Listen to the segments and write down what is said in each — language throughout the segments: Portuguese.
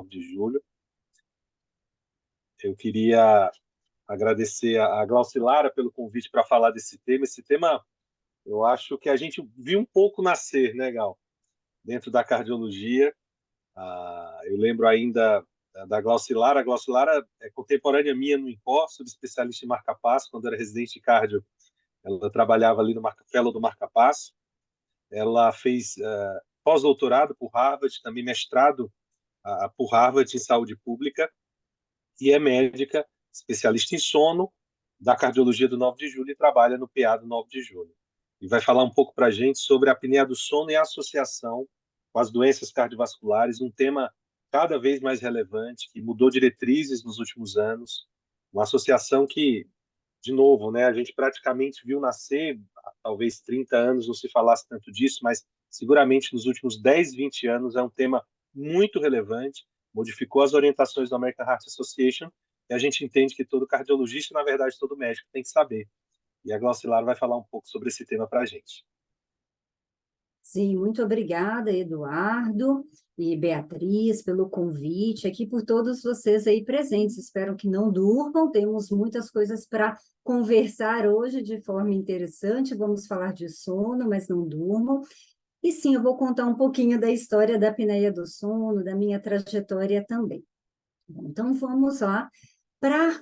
de julho. Eu queria agradecer a Glaucilara pelo convite para falar desse tema. Esse tema, eu acho que a gente viu um pouco nascer, né, Gal, dentro da cardiologia. Eu lembro ainda da Glaucilara. A Glaucilara é contemporânea minha no INCOR, subespecialista em marca-passo. Quando era residente de cardio, ela trabalhava ali no fellow do marca-passo. Ela fez pós-doutorado por Harvard, também mestrado por Harvard em saúde pública, e é médica, especialista em sono, da cardiologia do 9 de julho e trabalha no PA do 9 de julho. E vai falar um pouco para a gente sobre a apneia do sono e a associação com as doenças cardiovasculares, um tema cada vez mais relevante, que mudou diretrizes nos últimos anos, uma associação que, de novo, né, a gente praticamente viu nascer, há talvez 30 anos não se falasse tanto disso, mas seguramente nos últimos 10, 20 anos é um tema muito relevante, modificou as orientações da American Heart Association, e a gente entende que todo cardiologista, na verdade, todo médico tem que saber. E a Glaucilar vai falar um pouco sobre esse tema para a gente. Sim, muito obrigada, Eduardo e Beatriz, pelo convite, aqui por todos vocês aí presentes. Espero que não durmam, temos muitas coisas para conversar hoje de forma interessante. Vamos falar de sono, mas não durmam. E sim, eu vou contar um pouquinho da história da apneia do sono, da minha trajetória também. Então, vamos lá para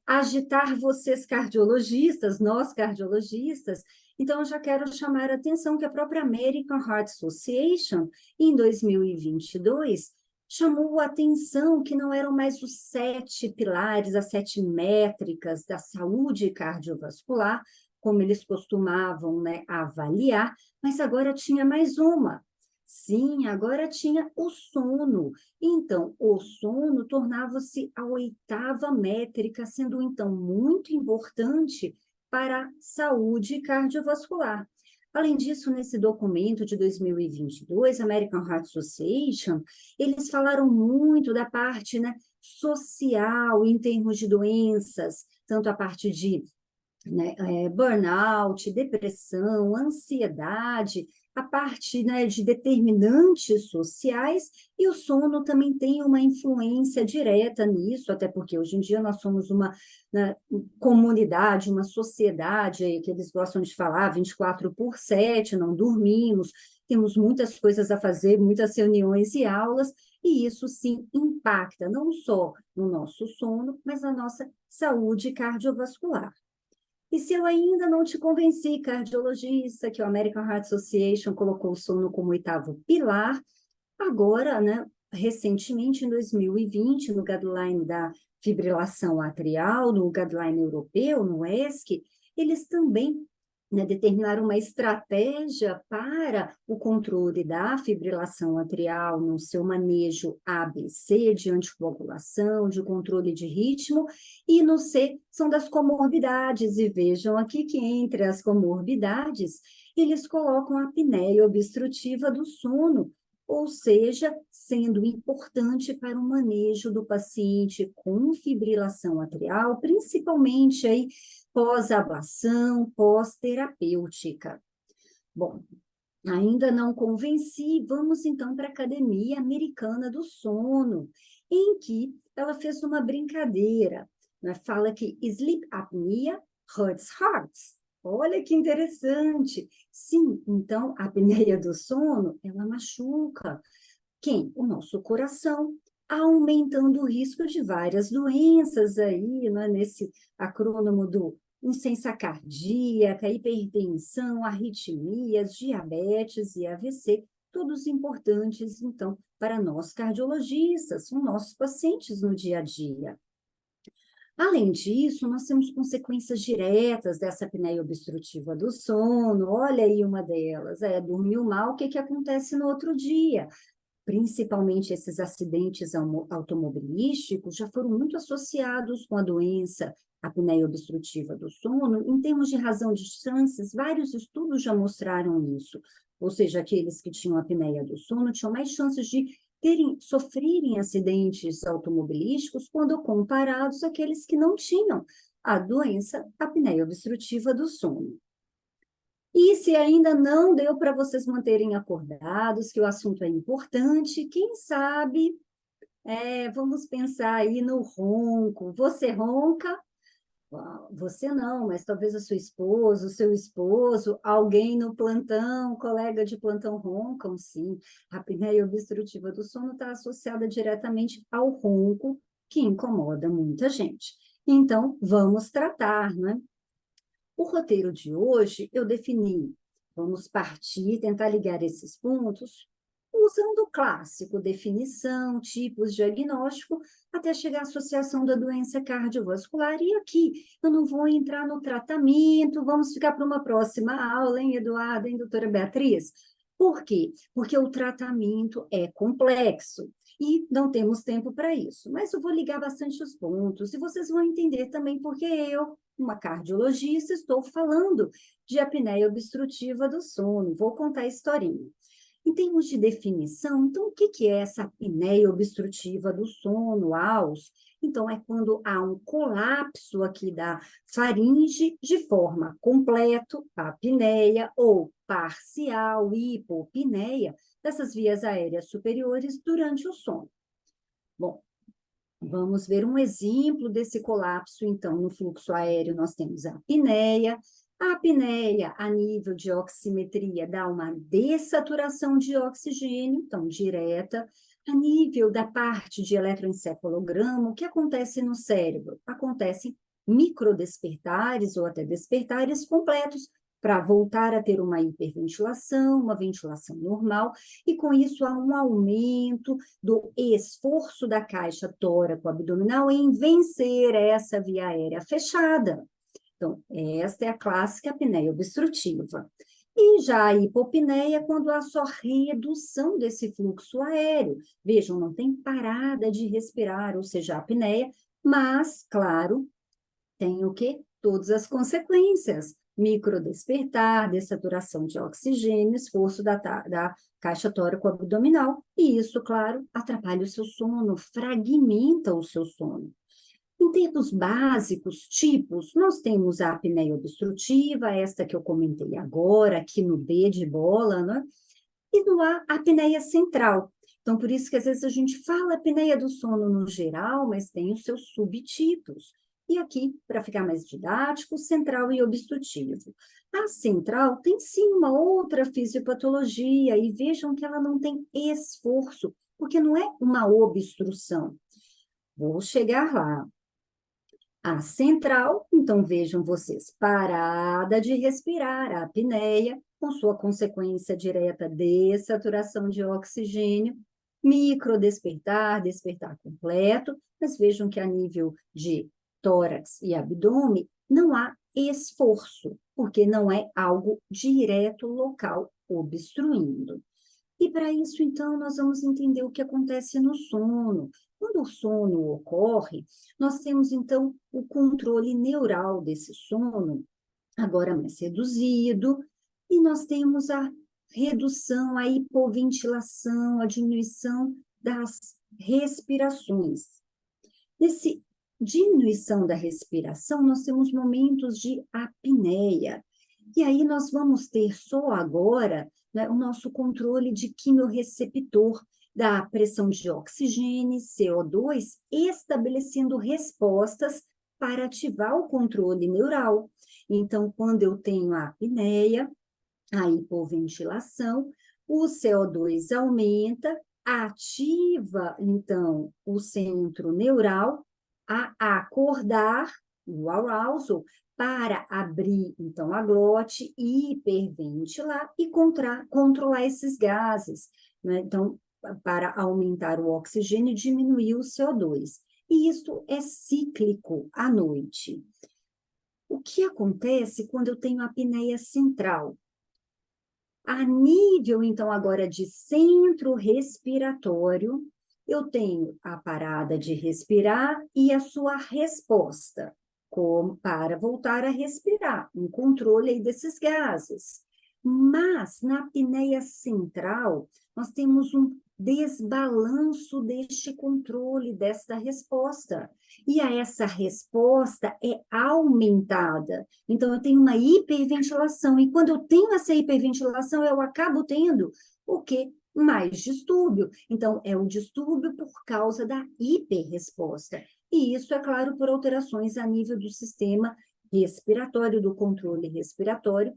agitar vocês cardiologistas, nós cardiologistas. Então, eu já quero chamar a atenção que a própria American Heart Association, em 2022, chamou a atenção que não eram mais os 7 pilares, as 7 métricas da saúde cardiovascular, como eles costumavam, né, avaliar, mas agora tinha mais uma. Sim, agora tinha o sono. Então, o sono tornava-se a 8ª métrica, sendo então muito importante para a saúde cardiovascular. Além disso, nesse documento de 2022, American Heart Association, eles falaram muito da parte, né, social em termos de doenças, tanto a parte de, né, burnout, depressão, ansiedade, a parte, né, de determinantes sociais, e o sono também tem uma influência direta nisso, até porque hoje em dia nós somos uma, né, comunidade, uma sociedade aí, que eles gostam de falar 24/7, não dormimos, temos muitas coisas a fazer, muitas reuniões e aulas, e isso sim impacta não só no nosso sono, mas na nossa saúde cardiovascular. E se eu ainda não te convenci, cardiologista, que o American Heart Association colocou o sono como 8º pilar, agora, né, recentemente, em 2020, no guideline da fibrilação atrial, no guideline europeu, no ESC, eles também, né, determinaram uma estratégia para o controle da fibrilação atrial no seu manejo ABC, de anticoagulação, de controle de ritmo, e no C são das comorbidades, e vejam aqui que entre as comorbidades, eles colocam a apneia obstrutiva do sono, ou seja, sendo importante para o manejo do paciente com fibrilação atrial, principalmente aí pós-ablação, pós-terapêutica. Bom, ainda não convenci, vamos então para a Academia Americana do Sono, em que ela fez uma brincadeira, né? Fala que sleep apnea hurts hearts. Olha que interessante. Sim, então a apneia do sono, ela machuca. Quem? O nosso coração, aumentando o risco de várias doenças aí, né, nesse acrônimo do insuficiência cardíaca, hipertensão, arritmias, diabetes e AVC, todos importantes, então, para nós cardiologistas, são nossos pacientes no dia a dia. Além disso, nós temos consequências diretas dessa apneia obstrutiva do sono. Olha aí uma delas, dormiu mal, o que que acontece no outro dia? Principalmente esses acidentes automobilísticos já foram muito associados com a doença apneia obstrutiva do sono. Em termos de razão de chances, vários estudos já mostraram isso. Ou seja, aqueles que tinham apneia do sono tinham mais chances de sofrerem acidentes automobilísticos quando comparados àqueles que não tinham a doença apneia obstrutiva do sono. E se ainda não deu para vocês manterem acordados, que o assunto é importante, quem sabe Vamos pensar aí no ronco. Você ronca? Você não, mas talvez a sua esposa, o seu esposo, alguém no plantão, colega de plantão roncam, sim. A apneia obstrutiva do sono está associada diretamente ao ronco, que incomoda muita gente. Então, vamos tratar, né? O roteiro de hoje eu defini. Vamos partir, tentar ligar esses pontos, usando o clássico, definição, tipos, diagnóstico, até chegar à associação da doença cardiovascular. E aqui eu não vou entrar no tratamento, vamos ficar para uma próxima aula, hein, Eduardo, hein, doutora Beatriz? Por quê? Porque o tratamento é complexo e não temos tempo para isso. Mas eu vou ligar bastante os pontos e vocês vão entender também porque eu, uma cardiologista, estou falando de apneia obstrutiva do sono. Vou contar a historinha. Em termos de definição, então, o que é essa apneia obstrutiva do sono, AUS? Então, é quando há um colapso aqui da faringe de forma completa, apneia, ou parcial, hipopneia, dessas vias aéreas superiores durante o sono. Bom, vamos ver um exemplo desse colapso, então, no fluxo aéreo nós temos a apneia. A apneia, a nível de oximetria, dá uma dessaturação de oxigênio, então, direta. A nível da parte de eletroencefalograma, o que acontece no cérebro? Acontecem microdespertares ou até despertares completos, para voltar a ter uma hiperventilação, uma ventilação normal, e com isso há um aumento do esforço da caixa tóraco-abdominal em vencer essa via aérea fechada. Então, esta é a clássica apneia obstrutiva. E já a hipopneia, quando há só redução desse fluxo aéreo. Vejam, não tem parada de respirar, ou seja, a apneia, mas, claro, tem o quê? Todas as consequências. Microdespertar, dessaturação de oxigênio, esforço da caixa tóraco-abdominal. E isso, claro, atrapalha o seu sono, fragmenta o seu sono. Em termos básicos, tipos, nós temos a apneia obstrutiva, esta que eu comentei agora, aqui no B de bola, né? E no A, a apneia central. Então, por isso que às vezes a gente fala apneia do sono no geral, mas tem os seus subtipos. E aqui, para ficar mais didático, central e obstrutivo. A central tem sim uma outra fisiopatologia, e vejam que ela não tem esforço, porque não é uma obstrução. Vou chegar lá. A central, então vejam vocês, parada de respirar, a apneia, com sua consequência direta, dessaturação de oxigênio, microdespertar, despertar completo, mas vejam que a nível de tórax e abdômen não há esforço, porque não é algo direto local obstruindo. E para isso, então, nós vamos entender o que acontece no sono. Quando o sono ocorre, nós temos, então, o controle neural desse sono, agora mais reduzido, e nós temos a redução, a hipoventilação, a diminuição das respirações. Nesse diminuição da respiração, nós temos momentos de apneia. E aí nós vamos ter só agora, né, o nosso controle de quimiorreceptor da pressão de oxigênio, CO2, estabelecendo respostas para ativar o controle neural. Então, quando eu tenho a apneia, a hipoventilação, o CO2 aumenta, ativa, então, o centro neural a acordar, o arousal, para abrir, então, a glote, hiperventilar e controlar esses gases, né? Então, para aumentar o oxigênio e diminuir o CO2. E isso é cíclico à noite. O que acontece quando eu tenho a apneia central? A nível, então, agora de centro respiratório, eu tenho a parada de respirar e a sua resposta, como para voltar a respirar, um controle aí desses gases. Mas, na apneia central, nós temos um desbalanço deste controle, desta resposta. E essa resposta é aumentada. Então, eu tenho uma hiperventilação. E quando eu tenho essa hiperventilação, eu acabo tendo o quê? mais distúrbio. Então, é um distúrbio por causa da hiperresposta. E isso, é claro, por alterações a nível do sistema respiratório, do controle respiratório,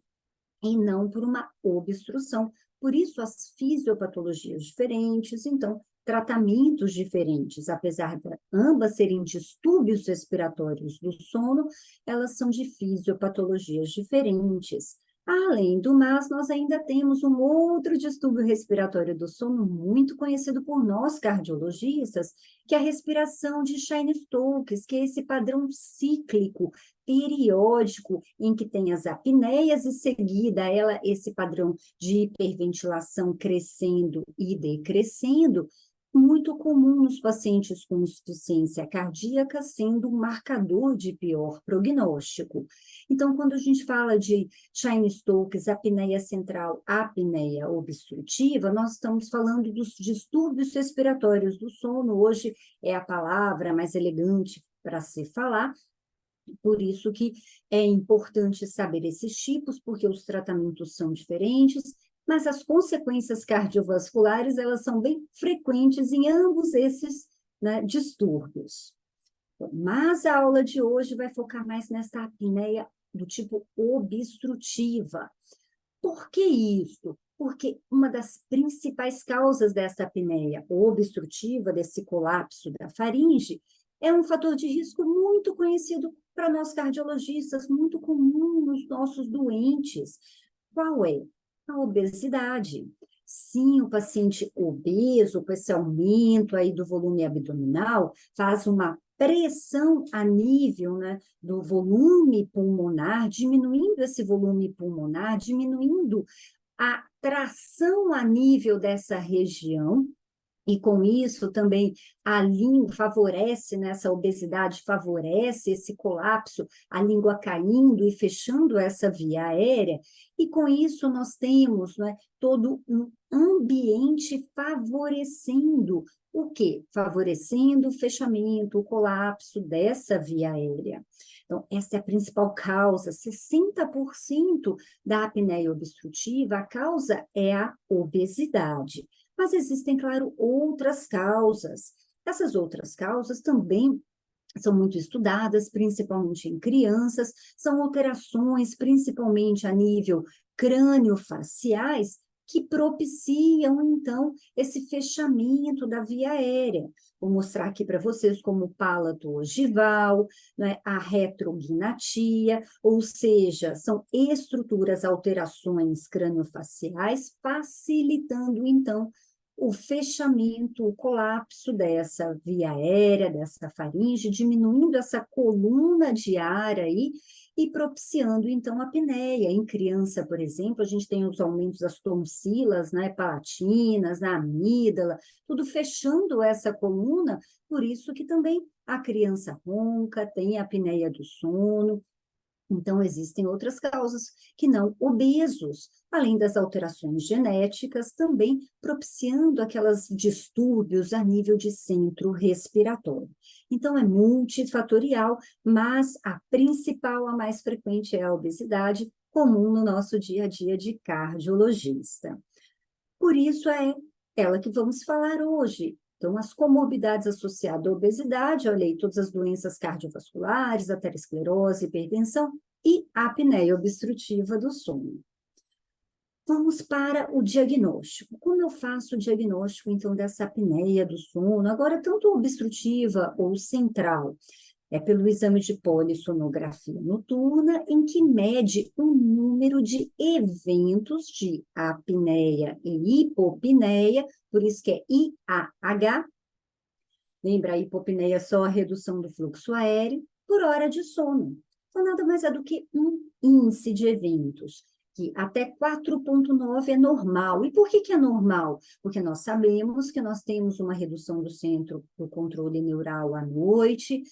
e não por uma obstrução. Por isso, as fisiopatologias diferentes, então, tratamentos diferentes, apesar de ambas serem distúrbios respiratórios do sono, elas são de fisiopatologias diferentes. Além do mais, nós ainda temos um outro distúrbio respiratório do sono muito conhecido por nós cardiologistas, que é a respiração de Cheyne-Stokes, que é esse padrão cíclico periódico em que tem as apneias e seguida ela esse padrão de hiperventilação crescendo e decrescendo, muito comum nos pacientes com insuficiência cardíaca, sendo um marcador de pior prognóstico. Então, quando a gente fala de Cheyne-Stokes, apneia central, apneia obstrutiva, nós estamos falando dos distúrbios respiratórios do sono. Hoje é a palavra mais elegante para se falar, por isso que é importante saber esses tipos, porque os tratamentos são diferentes, mas as consequências cardiovasculares, elas são bem frequentes em ambos esses, né, distúrbios. Mas a aula de hoje vai focar mais nessa apneia do tipo obstrutiva. Por que isso? Porque uma das principais causas dessa apneia obstrutiva, desse colapso da faringe, é um fator de risco muito conhecido para nós cardiologistas, muito comum nos nossos doentes. Qual é? A obesidade. Sim, o paciente obeso, com esse aumento aí do volume abdominal, faz uma pressão a nível, né, do volume pulmonar, diminuindo esse volume pulmonar, diminuindo a tração a nível dessa região, e com isso também a língua favorece, nessa obesidade, favorece esse colapso, a língua caindo e fechando essa via aérea, e com isso nós temos, né, todo um ambiente favorecendo o quê? Favorecendo o fechamento, o colapso dessa via aérea. Então, essa é a principal causa, 60% da apneia obstrutiva, a causa é a obesidade. Mas existem, claro, outras causas. Essas outras causas também são muito estudadas, principalmente em crianças, são alterações, principalmente a nível crânio-faciais, que propiciam, então, esse fechamento da via aérea. Vou mostrar aqui para vocês como o palato ogival, né, a retrognatia, ou seja, são estruturas, alterações crânio-faciais, facilitando, então, o fechamento, o colapso dessa via aérea, dessa faringe, diminuindo essa coluna de ar aí e propiciando, então, a apneia. Em criança, por exemplo, a gente tem os aumentos das tonsilas, né, palatinas, na amígdala, tudo fechando essa coluna, por isso que também a criança ronca, tem a apneia do sono. Então, existem outras causas que não obesos, além das alterações genéticas, também propiciando aquelas distúrbios a nível de centro respiratório. Então, é multifatorial, mas a principal, a mais frequente é a obesidade, comum no nosso dia a dia de cardiologista. Por isso, é ela que vamos falar hoje. Então, as comorbidades associadas à obesidade, olha aí, todas as doenças cardiovasculares, aterosclerose, hipertensão e a apneia obstrutiva do sono. Vamos para o diagnóstico. Como eu faço o diagnóstico, então, dessa apneia do sono, agora tanto obstrutiva ou central? É pelo exame de polissonografia noturna, em que mede o número de eventos de apneia e hipopneia, por isso que é IAH. Lembra, a hipopneia é só a redução do fluxo aéreo por hora de sono. Então, nada mais é do que um índice de eventos, que até 4,9 é normal. E por que é normal? Porque nós sabemos que nós temos uma redução do centro do controle neural à noite,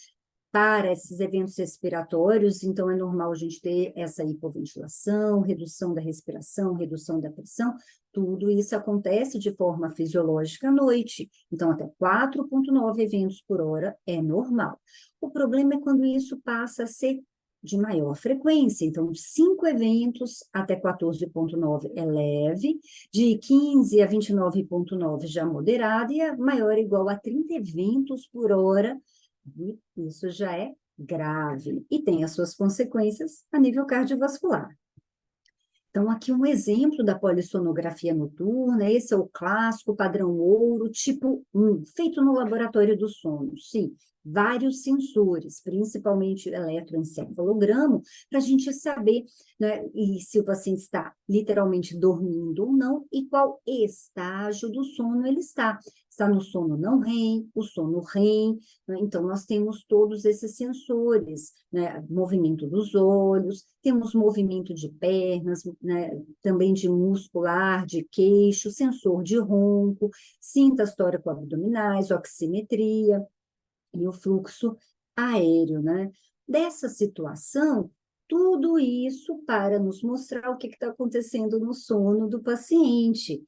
para esses eventos respiratórios, então é normal a gente ter essa hipoventilação, redução da respiração, redução da pressão, tudo isso acontece de forma fisiológica à noite. Então, até 4,9 eventos por hora é normal. O problema é quando isso passa a ser de maior frequência. Então, de 5 eventos até 14,9 é leve, de 15 a 29,9 já moderado, e a maior ou igual a 30 eventos por hora, e isso já é grave, e tem as suas consequências a nível cardiovascular. Então, aqui um exemplo da polissonografia noturna, esse é o clássico padrão ouro, tipo 1, feito no laboratório do sono. Sim, vários sensores, principalmente eletroencefalograma, para a gente saber, né, e se o paciente está literalmente dormindo ou não, e qual estágio do sono ele está. Está no sono não REM, o sono REM, né? Então, nós temos todos esses sensores, né, movimento dos olhos, temos movimento de pernas, né, também de muscular, de queixo, sensor de ronco, cintas tóraco-abdominais, oximetria e o fluxo aéreo, né? Dessa situação, tudo isso para nos mostrar o que está acontecendo no sono do paciente.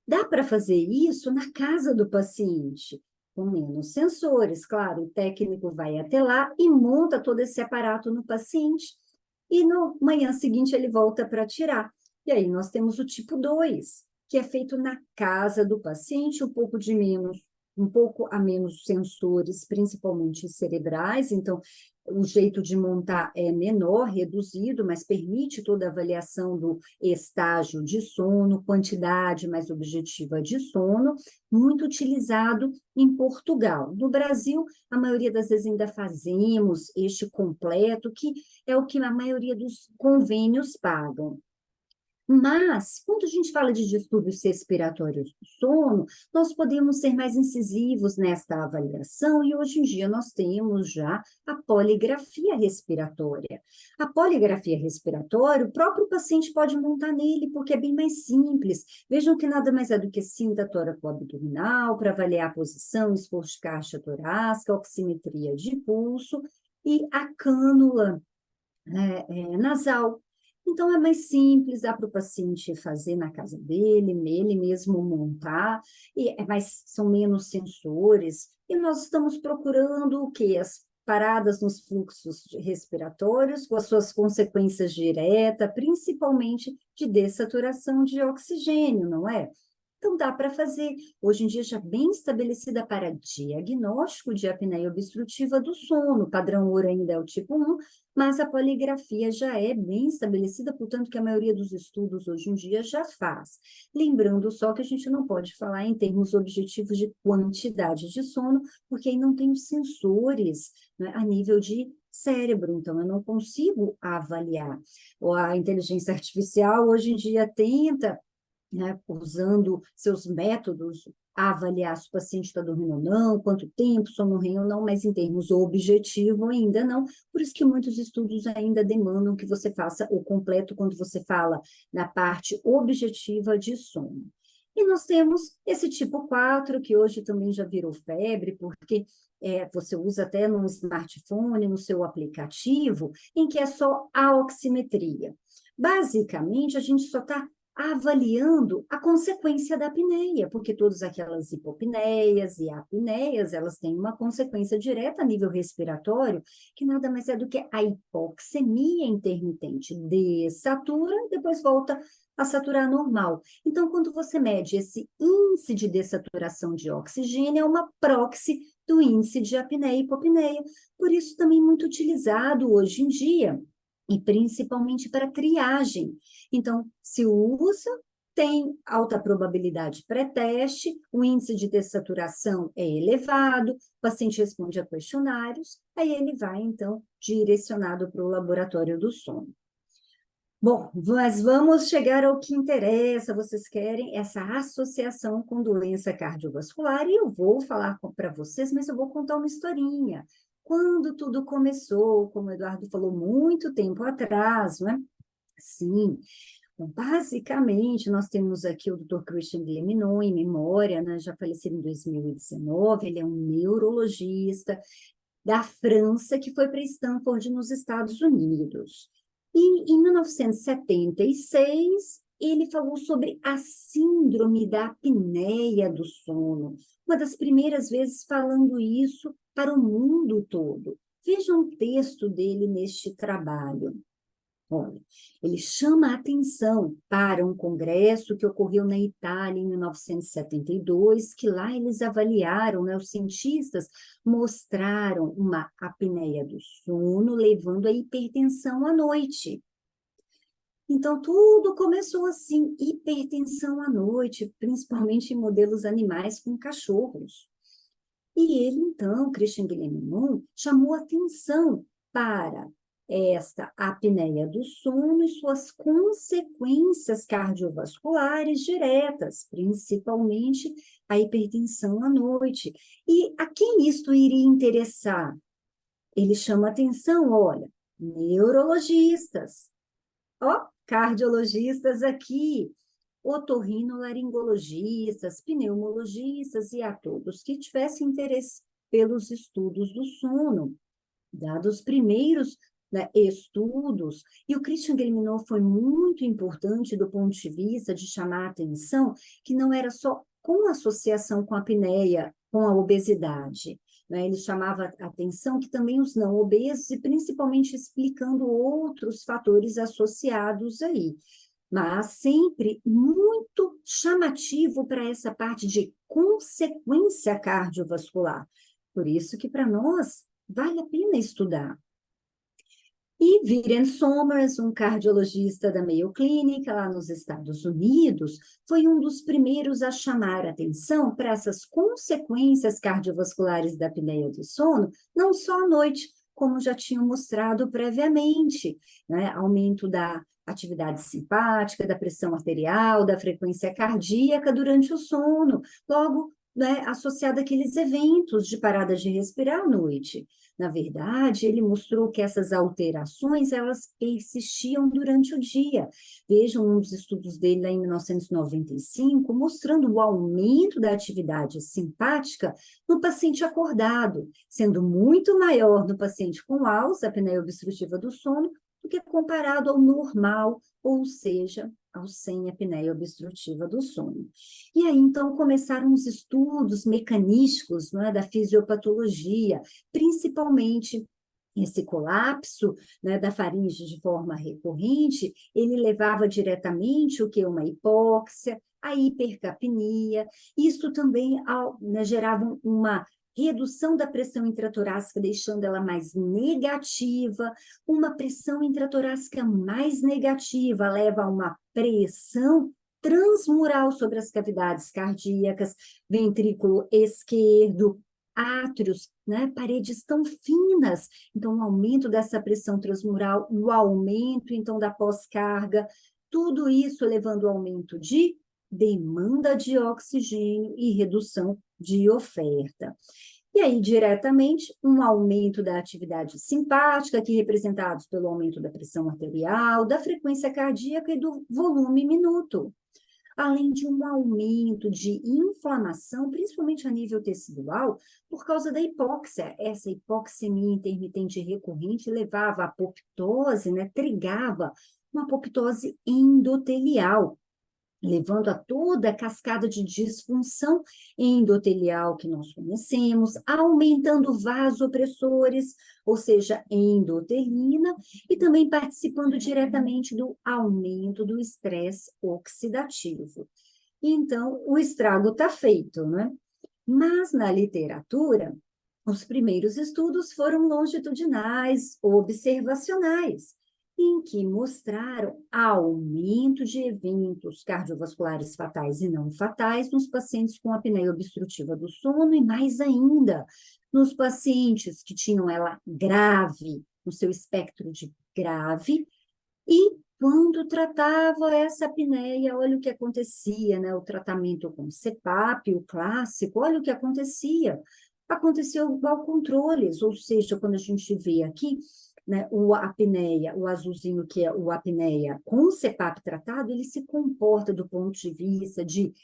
Dá para fazer isso na casa do paciente, com menos sensores, claro, o técnico vai até lá e monta todo esse aparato no paciente, e no manhã seguinte ele volta para tirar. E aí nós temos o tipo 2, que é feito na casa do paciente, um pouco a menos sensores, principalmente cerebrais, então o jeito de montar é menor, reduzido, mas permite toda a avaliação do estágio de sono, quantidade mais objetiva de sono, muito utilizado em Portugal. No Brasil, a maioria das vezes ainda fazemos este completo, que é o que a maioria dos convênios pagam. Mas, quando a gente fala de distúrbios respiratórios do sono, nós podemos ser mais incisivos nesta avaliação, e hoje em dia nós temos já a poligrafia respiratória. A poligrafia respiratória, o próprio paciente pode montar nele, porque é bem mais simples. Vejam que nada mais é do que cinta tóraco-abdominal para avaliar a posição, esforço de caixa torácica, oximetria de pulso, e a cânula nasal. Então, é mais simples, dá para o paciente fazer na casa dele, ele mesmo montar, são menos sensores, e nós estamos procurando o quê? As paradas nos fluxos respiratórios, com as suas consequências diretas, principalmente de dessaturação de oxigênio, não é? Então, dá para fazer, hoje em dia, já bem estabelecida para diagnóstico de apneia obstrutiva do sono. O padrão ouro ainda é o tipo 1, mas a poligrafia já é bem estabelecida, portanto, que a maioria dos estudos hoje em dia já faz. Lembrando só que a gente não pode falar em termos objetivos de quantidade de sono, porque aí não tem os sensores, né, a nível de cérebro, então eu não consigo avaliar. A inteligência artificial hoje em dia tenta, né, usando seus métodos, a avaliar se o paciente está dormindo ou não, quanto tempo, sono REM ou não, mas em termos objetivo ainda não. Por isso que muitos estudos ainda demandam que você faça o completo quando você fala na parte objetiva de sono. E nós temos esse tipo 4, que hoje também já virou febre, porque você usa até no smartphone, no seu aplicativo, em que é só a oximetria. Basicamente, a gente só está avaliando a consequência da apneia, porque todas aquelas hipopneias e apneias, elas têm uma consequência direta a nível respiratório, que nada mais é do que a hipoxemia intermitente. Dessatura, depois volta a saturar normal. Então, quando você mede esse índice de dessaturação de oxigênio, é uma proxy do índice de apneia e hipopneia. Por isso, também muito utilizado hoje em dia, e principalmente para triagem. Então, se usa, tem alta probabilidade pré-teste, o índice de dessaturação é elevado, o paciente responde a questionários, aí ele vai, então, direcionado para o laboratório do sono. Bom, mas vamos chegar ao que interessa. Vocês querem essa associação com doença cardiovascular, e eu vou falar para vocês, mas eu vou contar uma historinha. Quando tudo começou, como o Eduardo falou, muito tempo atrás, não é? Sim. Então, basicamente, nós temos aqui o Dr. Christian Guilleminault, em memória, né, já falecido em 2019, ele é um neurologista da França, que foi para Stanford, nos Estados Unidos. E em 1976, ele falou sobre a síndrome da apneia do sono, uma das primeiras vezes falando isso para o mundo todo. Veja um texto dele neste trabalho. Olha, ele chama a atenção para um congresso que ocorreu na Itália em 1972, que lá eles avaliaram, né, os cientistas mostraram uma apneia do sono, levando à hipertensão à noite. Então, tudo começou assim, hipertensão à noite, principalmente em modelos animais com cachorros. E ele, então, Christian Guillemin, chamou atenção para esta apneia do sono e suas consequências cardiovasculares diretas, principalmente a hipertensão à noite. E a quem isto iria interessar? Ele chama atenção, olha, neurologistas, ó, cardiologistas aqui, otorrinolaringologistas, pneumologistas e a todos que tivessem interesse pelos estudos do sono, dados os primeiros, né, estudos, e o Christian Guilleminault foi muito importante do ponto de vista de chamar a atenção que não era só com associação com a apneia, com a obesidade, né? Ele chamava a atenção que também os não obesos, e principalmente explicando outros fatores associados aí, mas sempre muito chamativo para essa parte de consequência cardiovascular. Por isso que para nós vale a pena estudar. E Viren Somers, um cardiologista da Mayo Clinic, lá nos Estados Unidos, foi um dos primeiros a chamar a atenção para essas consequências cardiovasculares da apneia do sono, não só à noite, como já tinham mostrado previamente, né? Aumento da atividade simpática, da pressão arterial, da frequência cardíaca durante o sono, logo, né, associado àqueles eventos de parada de respirar à noite. Na verdade, ele mostrou que essas alterações, elas persistiam durante o dia. Vejam um dos estudos dele lá em 1995, mostrando o aumento da atividade simpática no paciente acordado, sendo muito maior no paciente com alça, apneia obstrutiva do sono, do que comparado ao normal, ou seja, ao sem apneia obstrutiva do sono. E aí, então, começaram os estudos mecanísticos, não é, da fisiopatologia, principalmente esse colapso, né, da faringe de forma recorrente, ele levava diretamente o que? Uma hipóxia, a hipercapnia, isso também né, gerava uma redução da pressão intratorácica, deixando ela mais negativa. Uma pressão intratorácica mais negativa leva a uma pressão transmural sobre as cavidades cardíacas, ventrículo esquerdo, átrios, né, paredes tão finas. Então, o aumento dessa pressão transmural, o aumento, então, da pós-carga, tudo isso levando ao aumento de demanda de oxigênio e redução de oferta. E aí, diretamente, um aumento da atividade simpática, aqui representados pelo aumento da pressão arterial, da frequência cardíaca e do volume minuto, além de um aumento de inflamação, principalmente a nível tecidual, por causa da hipóxia. Essa hipoxemia intermitente recorrente levava à apoptose, né, trigava uma apoptose endotelial, levando a toda a cascada de disfunção endotelial que nós conhecemos, aumentando vasopressores, ou seja, endotelina, e também participando diretamente do aumento do estresse oxidativo. Então, o estrago está feito, né? Mas na literatura, os primeiros estudos foram longitudinais, observacionais, em que mostraram aumento de eventos cardiovasculares fatais e não fatais nos pacientes com apneia obstrutiva do sono e, mais ainda, nos pacientes que tinham ela grave, no seu espectro de grave, e quando tratava essa apneia, olha o que acontecia, né? O tratamento com CPAP, o clássico, olha o que acontecia. Aconteceu igual controles, ou seja, quando a gente vê aqui, né, o apneia, o azulzinho que é o apneia com CPAP tratado, ele se comporta do ponto de vista de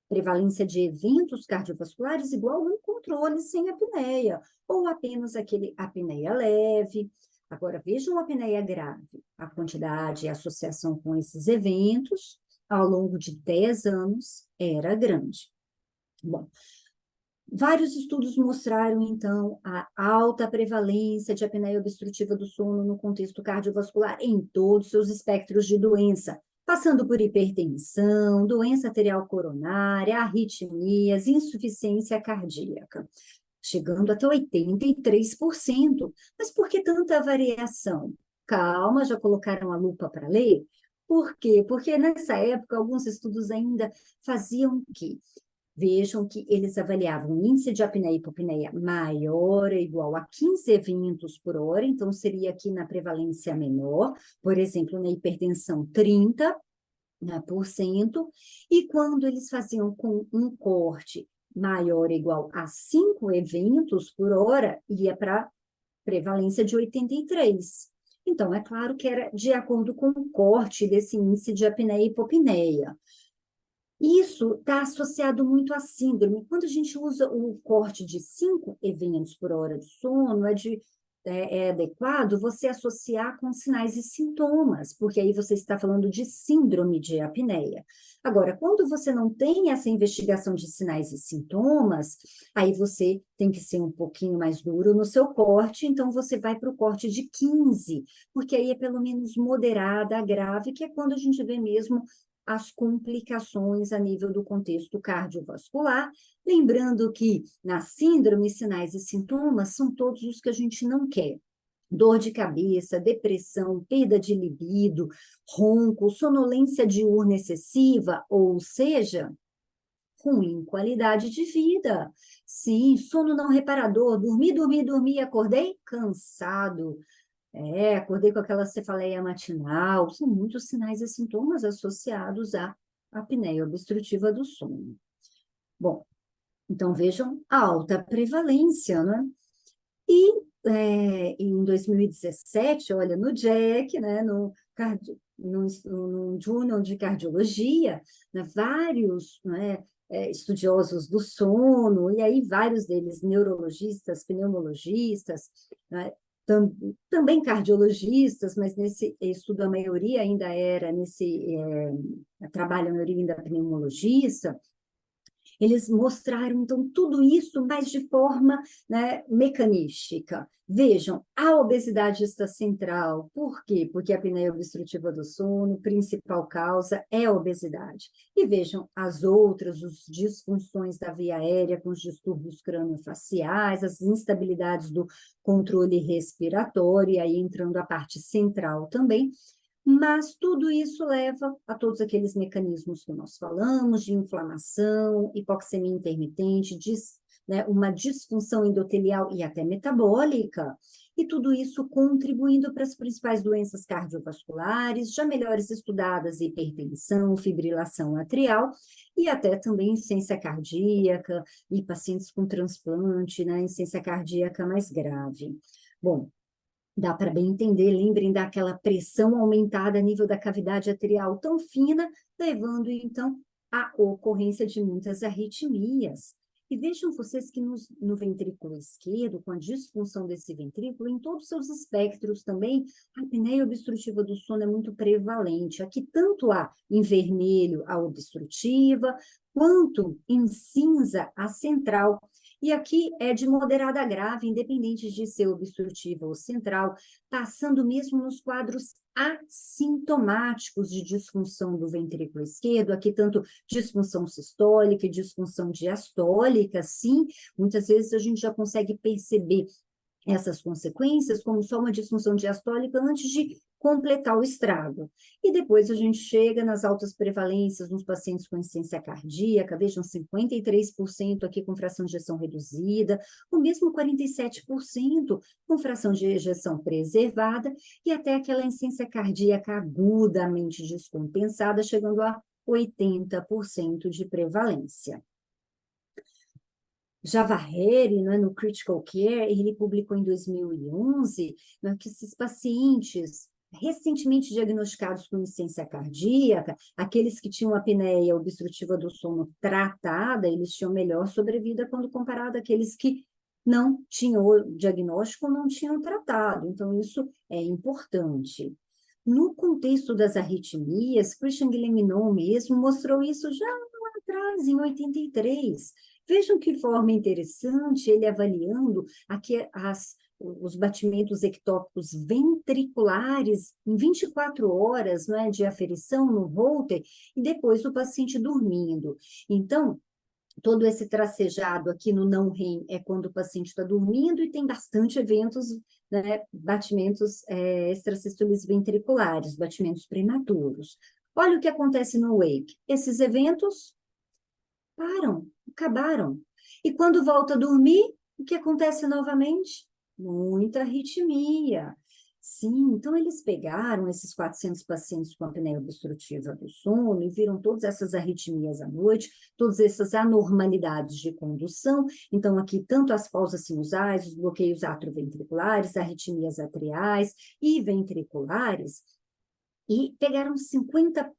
prevalência de eventos cardiovasculares igual um controle sem apneia, ou apenas aquele apneia leve. Agora, vejam a apneia grave, a quantidade e a associação com esses eventos ao longo de 10 anos era grande. Bom, Vários estudos mostraram, então, a alta prevalência de apneia obstrutiva do sono no contexto cardiovascular em todos os seus espectros de doença, passando por hipertensão, doença arterial coronária, arritmias, insuficiência cardíaca, chegando até 83%. Mas por que tanta variação? Calma, já colocaram a lupa para ler? Por quê? Porque nessa época, alguns estudos ainda faziam o quê? Vejam que eles avaliavam o índice de apneia e hipopneia maior ou igual a 15 eventos por hora, então seria aqui na prevalência menor, por exemplo, na hipertensão 30, né, por cento, e quando eles faziam com um corte maior ou igual a 5 eventos por hora, ia para prevalência de 83. Então, é claro que era de acordo com o corte desse índice de apneia e hipopneia. Isso está associado muito à síndrome. Quando a gente usa o corte de 5 eventos por hora do sono, é adequado você associar com sinais e sintomas, porque aí você está falando de síndrome de apneia. Agora, quando você não tem essa investigação de sinais e sintomas, aí você tem que ser um pouquinho mais duro no seu corte, então você vai para o corte de 15, porque aí é pelo menos moderada, grave, que é quando a gente vê mesmo as complicações a nível do contexto cardiovascular, lembrando que na síndrome, sinais e sintomas são todos os que a gente não quer. Dor de cabeça, depressão, perda de libido, ronco, sonolência diurna excessiva, ou seja, ruim qualidade de vida. Sim, sono não reparador, dormi, acordei cansado, acordei com aquela cefaleia matinal, são muitos sinais e sintomas associados à apneia obstrutiva do sono. Bom, então vejam a alta prevalência, né? E em 2017, olha, no JACC, né, no Journal de Cardiologia, né, vários, né, estudiosos do sono, e aí vários deles neurologistas, pneumologistas, né, também cardiologistas, mas nesse estudo a maioria ainda era trabalho a maioria ainda pneumologista. Eles mostraram, então, tudo isso, mas de forma, né, mecanística. Vejam, a obesidade está central. Por quê? Porque a apneia obstrutiva do sono, principal causa é a obesidade. E vejam as outras, as disfunções da via aérea, com os distúrbios craniofaciais, as instabilidades do controle respiratório, e aí entrando a parte central também, mas tudo isso leva a todos aqueles mecanismos que nós falamos, de inflamação, hipoxemia intermitente, né, uma disfunção endotelial e até metabólica, e tudo isso contribuindo para as principais doenças cardiovasculares, já melhores estudadas, hipertensão, fibrilação atrial, e até também insuficiência cardíaca, e pacientes com transplante, né, insuficiência cardíaca mais grave. Bom, dá para bem entender, lembrem daquela pressão aumentada a nível da cavidade atrial tão fina, levando, então, à ocorrência de muitas arritmias. E vejam vocês que no ventrículo esquerdo, com a disfunção desse ventrículo, em todos os seus espectros também, a apneia obstrutiva do sono é muito prevalente. Aqui tanto há em vermelho a obstrutiva, quanto em cinza a central. E aqui é de moderada a grave, independente de ser obstrutiva ou central, passando mesmo nos quadros assintomáticos de disfunção do ventrículo esquerdo, aqui tanto disfunção sistólica e disfunção diastólica, sim, muitas vezes a gente já consegue perceber essas consequências como só uma disfunção diastólica antes de completar o estrago. E depois a gente chega nas altas prevalências nos pacientes com insuficiência cardíaca, vejam, 53% aqui com fração de ejeção reduzida, o mesmo 47% com fração de ejeção preservada, e até aquela insuficiência cardíaca agudamente descompensada, chegando a 80% de prevalência. Javaheri, né, no Critical Care, ele publicou em 2011, né, que esses pacientes recentemente diagnosticados com insuficiência cardíaca, aqueles que tinham apneia obstrutiva do sono tratada, eles tinham melhor sobrevida quando comparado àqueles que não tinham o diagnóstico ou não tinham tratado. Então, isso é importante. No contexto das arritmias, Christian Guilleminault mesmo mostrou isso já lá atrás, em 83, Vejam que forma interessante ele avaliando aqui os batimentos ectópicos ventriculares em 24 horas, não é, de aferição no Holter, e depois o paciente dormindo. Então, todo esse tracejado aqui no não REM é quando o paciente está dormindo e tem bastante eventos, né, batimentos extrasístoles ventriculares, batimentos prematuros. Olha o que acontece no wake. Esses eventos param, acabaram. E quando volta a dormir, o que acontece novamente? Muita arritmia. Sim, então eles pegaram esses 400 pacientes com apneia obstrutiva do sono e viram todas essas arritmias à noite, todas essas anormalidades de condução. Então, aqui, tanto as pausas sinusais, os bloqueios atrioventriculares, arritmias atriais e ventriculares, e pegaram 50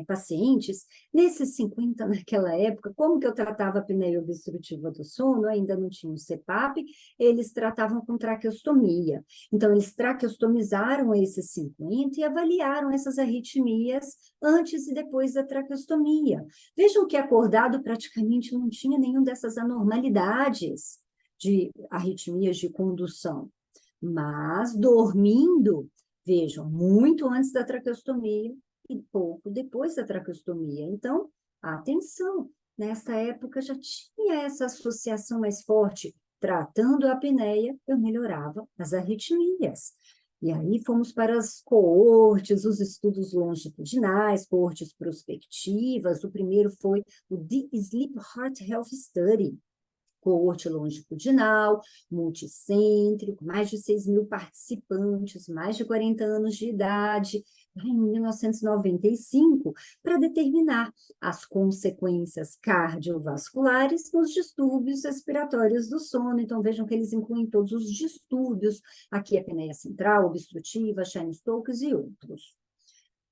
pacientes. Nesses 50, naquela época, como que eu tratava a apneia obstrutiva do sono? Ainda não tinha o CPAP, eles tratavam com traqueostomia. Então, eles traqueostomizaram esses 50 e avaliaram essas arritmias antes e depois da traqueostomia. Vejam que acordado praticamente não tinha nenhuma dessas anormalidades de arritmias de condução, mas dormindo, vejam, muito antes da traqueostomia e pouco depois da traqueostomia. Então, atenção, nessa época já tinha essa associação mais forte. Tratando a apneia, eu melhorava as arritmias. E aí fomos para as coortes, os estudos longitudinais, coortes prospectivas. O primeiro foi o The Sleep Heart Health Study, coorte longitudinal, multicêntrico, mais de 6 mil participantes, mais de 40 anos de idade, em 1995, para determinar as consequências cardiovasculares nos distúrbios respiratórios do sono. Então, vejam que eles incluem todos os distúrbios, aqui a apneia central, obstrutiva, Cheyne-Stokes e outros.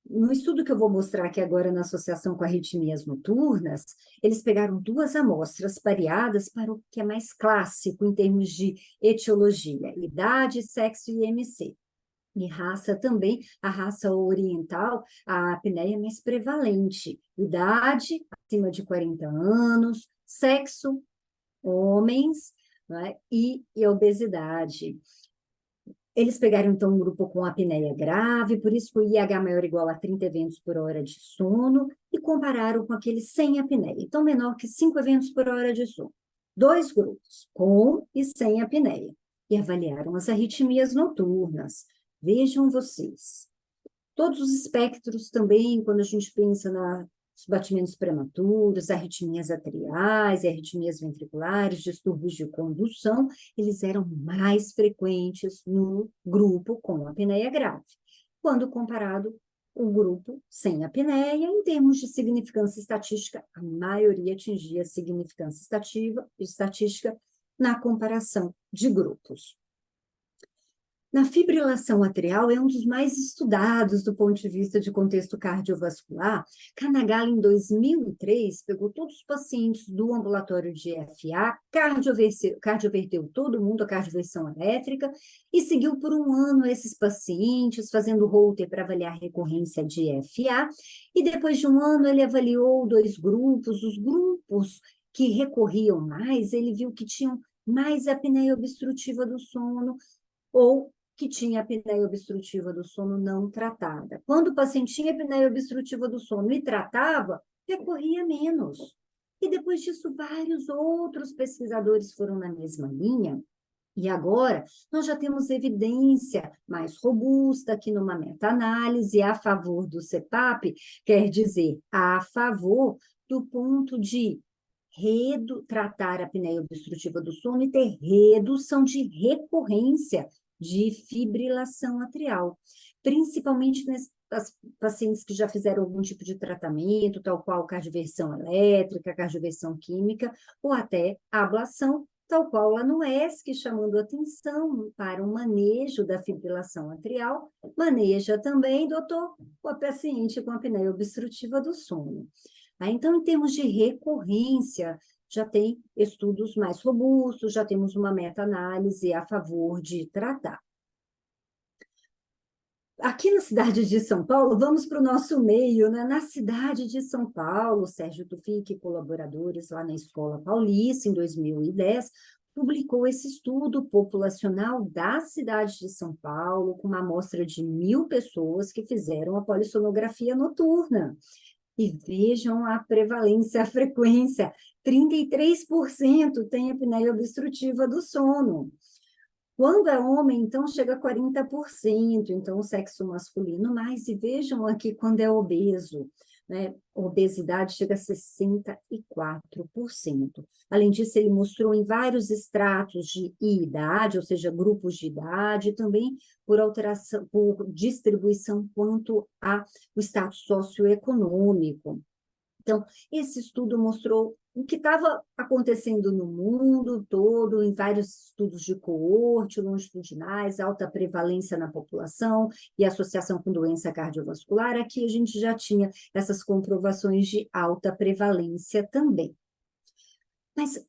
No estudo que eu vou mostrar aqui agora na associação com arritmias noturnas, eles pegaram 2 amostras pareadas para o que é mais clássico em termos de etiologia, idade, sexo e IMC. E raça também, a raça oriental, a apneia é mais prevalente. Idade, acima de 40 anos, sexo, homens, né, e obesidade. Eles pegaram, então, um grupo com apneia grave, por isso que o IH maior ou igual a 30 eventos por hora de sono, e compararam com aqueles sem apneia, então menor que 5 eventos por hora de sono. 2 grupos, com e sem apneia, e avaliaram as arritmias noturnas. Vejam vocês. Todos os espectros também, quando a gente pensa nos batimentos prematuros, arritmias atriais, arritmias ventriculares, distúrbios de condução, eles eram mais frequentes no grupo com apneia grave, quando comparado o grupo sem apneia, em termos de significância estatística, a maioria atingia significância estatística na comparação de grupos. Na fibrilação atrial, é um dos mais estudados do ponto de vista de contexto cardiovascular. Kanagawa, em 2003, pegou todos os pacientes do ambulatório de FA, cardioverteu todo mundo, a cardioversão elétrica, e seguiu por um ano esses pacientes, fazendo Holter para avaliar a recorrência de FA, e depois de um ano ele avaliou 2 grupos, os grupos que recorriam mais, ele viu que tinham mais apneia obstrutiva do sono, ou que tinha apneia obstrutiva do sono não tratada. Quando o paciente tinha apneia obstrutiva do sono e tratava, recorria menos. E depois disso, vários outros pesquisadores foram na mesma linha. E agora, nós já temos evidência mais robusta aqui numa meta-análise a favor do CPAP, quer dizer, a favor do ponto de tratar a apneia obstrutiva do sono e ter redução de recorrência de fibrilação atrial, principalmente nas pacientes que já fizeram algum tipo de tratamento, tal qual cardioversão elétrica, cardioversão química, ou até ablação, tal qual lá no ESC, chamando atenção para o manejo da fibrilação atrial, maneja também, doutor, o paciente com apneia obstrutiva do sono. Então, em termos de recorrência, já tem estudos mais robustos, já temos uma meta-análise a favor de tratar. Aqui na cidade de São Paulo, vamos para o nosso meio, né? Na cidade de São Paulo, Sérgio Tufik e colaboradores lá na Escola Paulista, em 2010, publicou esse estudo populacional da cidade de São Paulo, com uma amostra de 1.000 pessoas que fizeram a polissonografia noturna. E vejam a prevalência, a frequência, 33% tem apneia obstrutiva do sono. Quando é homem, então, chega a 40%, então, o sexo masculino mais. E vejam aqui, quando é obeso, né, obesidade chega a 64%. Além disso, ele mostrou em vários estratos de idade, ou seja, grupos de idade, também por alteração, por distribuição quanto ao status socioeconômico. Então, esse estudo mostrou o que estava acontecendo no mundo todo, em vários estudos de coorte, longitudinais, alta prevalência na população e associação com doença cardiovascular. Aqui a gente já tinha essas comprovações de alta prevalência também. Mas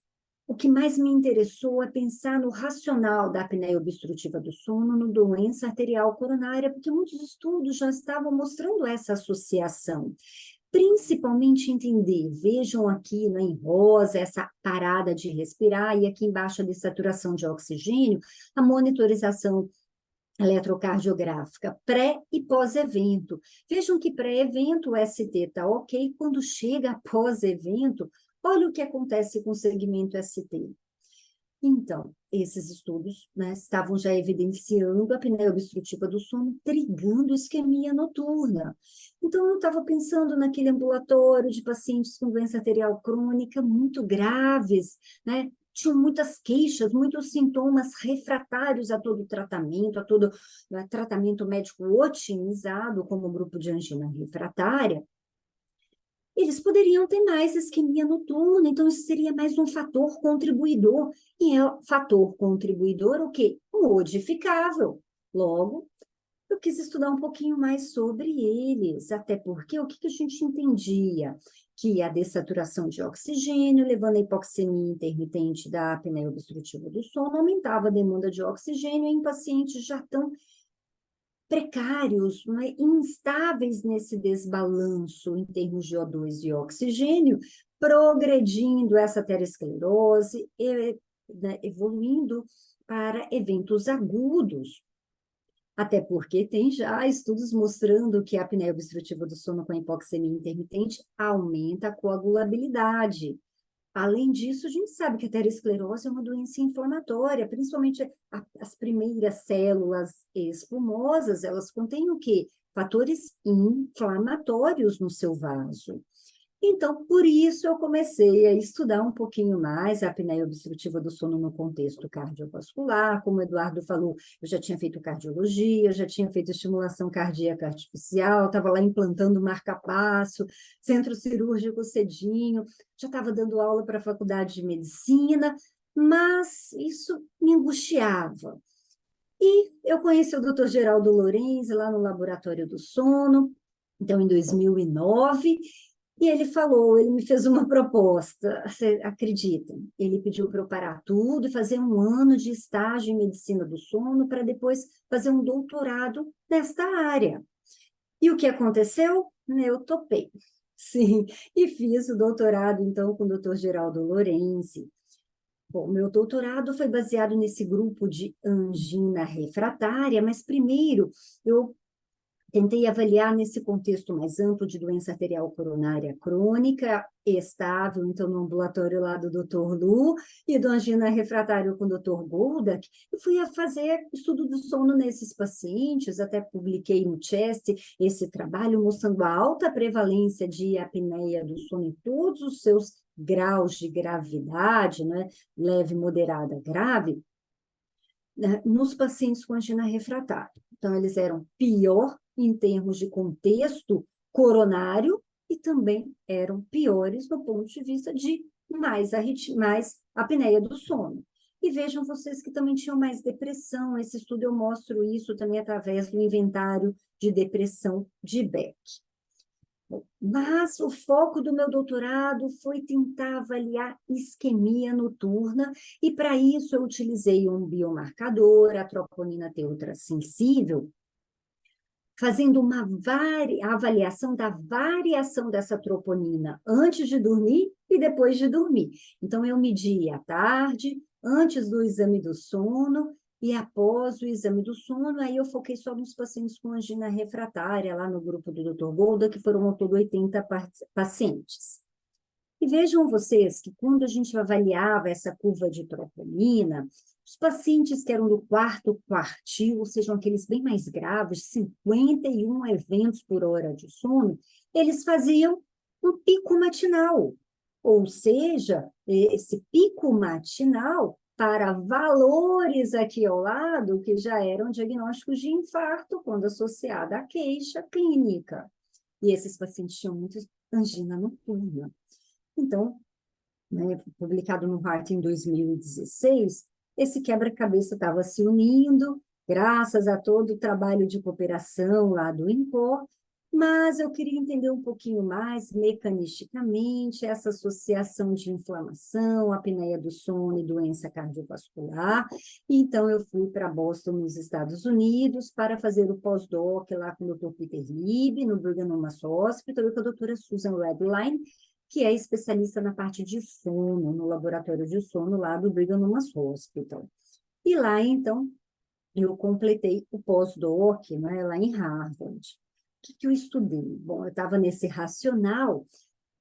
o que mais me interessou é pensar no racional da apneia obstrutiva do sono no doença arterial coronária, porque muitos estudos já estavam mostrando essa associação. Principalmente entender, vejam aqui, né, em rosa, essa parada de respirar, e aqui embaixo a dessaturação de oxigênio, a monitorização eletrocardiográfica pré e pós-evento. Vejam que pré-evento o ST está ok, quando chega pós-evento, olha o que acontece com o segmento ST. Então, esses estudos, né, estavam já evidenciando a apneia obstrutiva do sono, trigando isquemia noturna. Então, eu estava pensando naquele ambulatório de pacientes com doença arterial crônica muito graves, né? Tinham muitas queixas, muitos sintomas refratários a todo tratamento, a todo tratamento médico otimizado, como o grupo de angina refratária. Eles poderiam ter mais isquemia noturna, então isso seria mais um fator contribuidor. E é fator contribuidor o quê? Modificável. Logo, eu quis estudar um pouquinho mais sobre eles, até porque o que a gente entendia? Que a dessaturação de oxigênio, levando a hipoxemia intermitente da apneia obstrutiva do sono, aumentava a demanda de oxigênio em pacientes já tão precários, né, instáveis nesse desbalanço em termos de O2 e oxigênio, progredindo essa aterosclerose, né, evoluindo para eventos agudos. Até porque tem já estudos mostrando que a apneia obstrutiva do sono com hipoxemia intermitente aumenta a coagulabilidade. Além disso, a gente sabe que a aterosclerose é uma doença inflamatória, principalmente as primeiras células espumosas, elas contêm o quê? Fatores inflamatórios no seu vaso. Então, por isso, eu comecei a estudar um pouquinho mais a apneia obstrutiva do sono no contexto cardiovascular. Como o Eduardo falou, eu já tinha feito cardiologia, já tinha feito estimulação cardíaca artificial, estava lá implantando marca-passo, centro cirúrgico cedinho, já estava dando aula para a faculdade de medicina, mas isso me angustiava. E eu conheci o Dr. Geraldo Lorenzi lá no Laboratório do Sono, então, em 2009, e ele falou, ele me fez uma proposta, você acredita? Ele pediu para eu parar tudo e fazer um ano de estágio em medicina do sono para depois fazer um doutorado nesta área. E o que aconteceu? Eu topei, sim, e fiz o doutorado, então, com o Dr. Geraldo Lorenzi. Bom, meu doutorado foi baseado nesse grupo de angina refratária, mas primeiro eu tentei avaliar nesse contexto mais amplo de doença arterial coronária crônica, estável, então no ambulatório lá do Dr. Lu, e do angina refratário com o Dr. Goldak, e fui a fazer estudo do sono nesses pacientes, até publiquei no CHEST esse trabalho mostrando a alta prevalência de apneia do sono em todos os seus graus de gravidade, né? Leve, moderada, grave, né? Nos pacientes com angina refratária. Então, eles eram pior em termos de contexto coronário e também eram piores no ponto de vista de mais apneia do sono. E vejam vocês que também tinham mais depressão. Esse estudo eu mostro isso também através do inventário de depressão de Beck. Mas o foco do meu doutorado foi tentar avaliar isquemia noturna, e para isso eu utilizei um biomarcador, a troponina T ultrassensível, fazendo uma avaliação da variação dessa troponina antes de dormir e depois de dormir. Então, eu medi à tarde, antes do exame do sono e após o exame do sono, aí eu foquei só nos pacientes com angina refratária, lá no grupo do Dr. Golda, que foram ao todo 80 pacientes. E vejam vocês que quando a gente avaliava essa curva de troponina, os pacientes que eram do quarto quartil, ou seja, aqueles bem mais graves, 51 eventos por hora de sono, eles faziam um pico matinal. Ou seja, esse pico matinal para valores aqui ao lado que já eram diagnósticos de infarto quando associada à queixa clínica. E esses pacientes tinham muito angina noturna. Então, né, publicado no Heart em 2016, esse quebra-cabeça estava se unindo, graças a todo o trabalho de cooperação lá do INCOR, mas eu queria entender um pouquinho mais, mecanisticamente, essa associação de inflamação, apneia do sono e doença cardiovascular. Então, eu fui para Boston, nos Estados Unidos, para fazer o pós-doc lá com o Dr. Peter Lieb, no Brigham Young Hospital, e com a doutora Susan Redline, que é especialista na parte de sono, no laboratório de sono lá do Brigham Young Hospital. E lá, então, eu completei o pós-doc, né, lá em Harvard. O que eu estudei? Bom, eu estava nesse racional.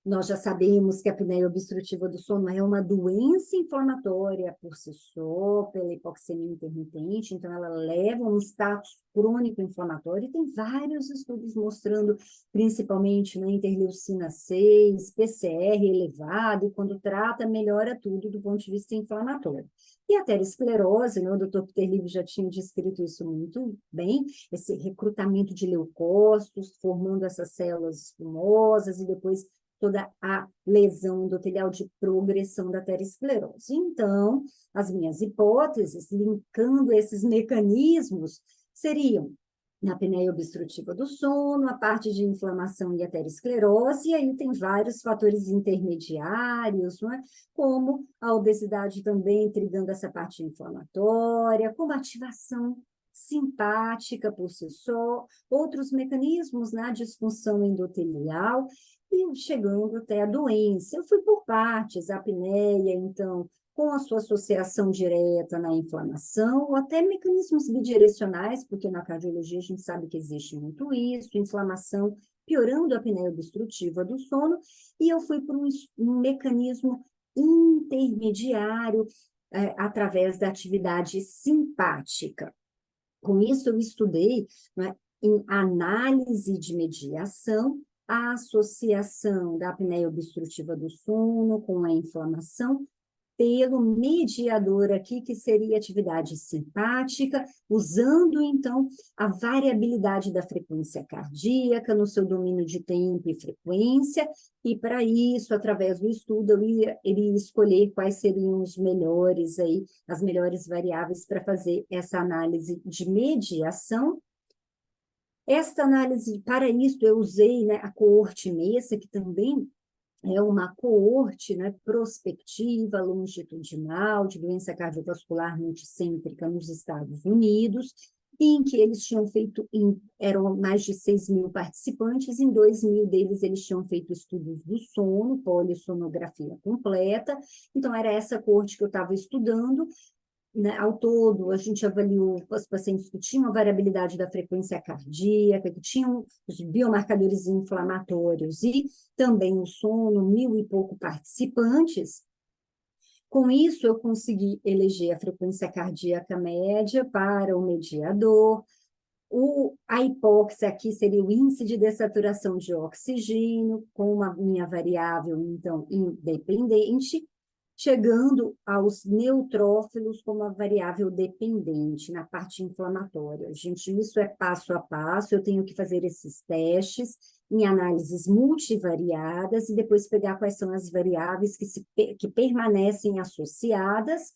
Nós já sabemos que a apneia obstrutiva do sono é uma doença inflamatória por si só, pela hipoxemia intermitente, então ela leva a um status crônico inflamatório, e tem vários estudos mostrando, principalmente na interleucina 6, PCR elevado, e quando trata, melhora tudo do ponto de vista inflamatório. E a aterosclerose, né, o Dr. Peter Lieb já tinha descrito isso muito bem, esse recrutamento de leucócitos, formando essas células espumosas, e depois toda a lesão endotelial de progressão da aterosclerose. Então, as minhas hipóteses, linkando esses mecanismos, seriam na apneia obstrutiva do sono, a parte de inflamação e aterosclerose, e aí tem vários fatores intermediários, não é? Como a obesidade também intrigando essa parte inflamatória, como a ativação simpática por si só, outros mecanismos na disfunção endotelial, e chegando até a doença. Eu fui por partes, a apneia, então, com a sua associação direta na inflamação, ou até mecanismos bidirecionais, porque na cardiologia a gente sabe que existe muito isso, inflamação piorando a apneia obstrutiva do sono, e eu fui por um mecanismo intermediário, através da atividade simpática. Com isso, eu estudei, né, em análise de mediação, a associação da apneia obstrutiva do sono com a inflamação pelo mediador aqui, que seria atividade simpática, usando, então, a variabilidade da frequência cardíaca no seu domínio de tempo e frequência, e para isso, através do estudo, eu iria escolher quais seriam os melhores aí, as melhores variáveis para fazer essa análise de mediação. Esta análise, para isso, eu usei, né, a coorte MESA, que também é uma coorte, né, prospectiva, longitudinal, de doença cardiovascular multicêntrica nos Estados Unidos, em que eles tinham feito, eram mais de 6.000 participantes, em 2.000 deles eles tinham feito estudos do sono, polissonografia completa, então era essa coorte que eu estava estudando. Né, ao todo, a gente avaliou os pacientes que tinham a variabilidade da frequência cardíaca, que tinham os biomarcadores inflamatórios e também o sono, 1.000 e pouco participantes. Com isso, eu consegui eleger a frequência cardíaca média para o mediador. A hipóxia aqui seria o índice de dessaturação de oxigênio, com uma minha variável, então, independente, chegando aos neutrófilos como a variável dependente na parte inflamatória. Gente, isso é passo a passo, eu tenho que fazer esses testes em análises multivariadas e depois pegar quais são as variáveis que permanecem associadas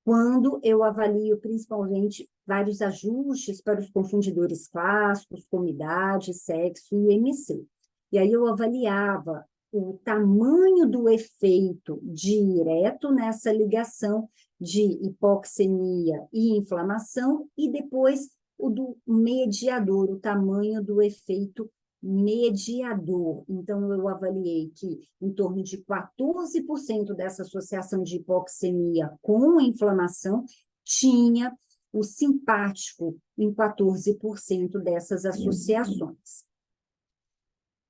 quando eu avalio principalmente vários ajustes para os confundidores clássicos, como idade, sexo e IMC. E aí eu avaliava o tamanho do efeito direto nessa ligação de hipoxemia e inflamação, e depois o do mediador, o tamanho do efeito mediador. Então, eu avaliei que em torno de 14% dessa associação de hipoxemia com inflamação tinha o simpático em 14% dessas associações.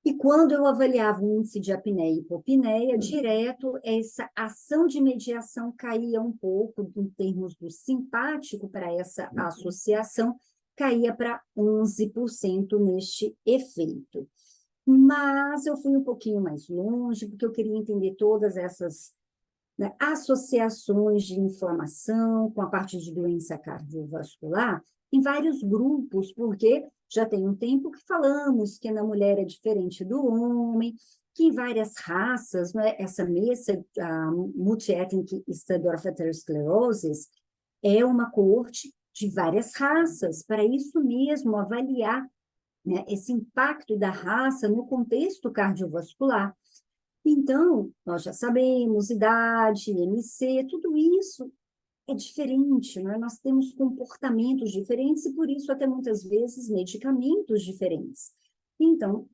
E quando eu avaliava o índice de apneia e hipopneia, direto, essa ação de mediação caía um pouco em termos do simpático para essa associação, caía para 11% neste efeito. Mas eu fui um pouquinho mais longe, porque eu queria entender todas essas, né, associações de inflamação com a parte de doença cardiovascular em vários grupos, porque já tem um tempo que falamos que na mulher é diferente do homem, que em várias raças, né, essa MESA, a Multi-Ethnic Study of Atherosclerosis, é uma coorte de várias raças, para isso mesmo avaliar, né, esse impacto da raça no contexto cardiovascular. Então, nós já sabemos, idade, MC, tudo isso é diferente, né? Nós temos comportamentos diferentes e, por isso, até muitas vezes, medicamentos diferentes. Então,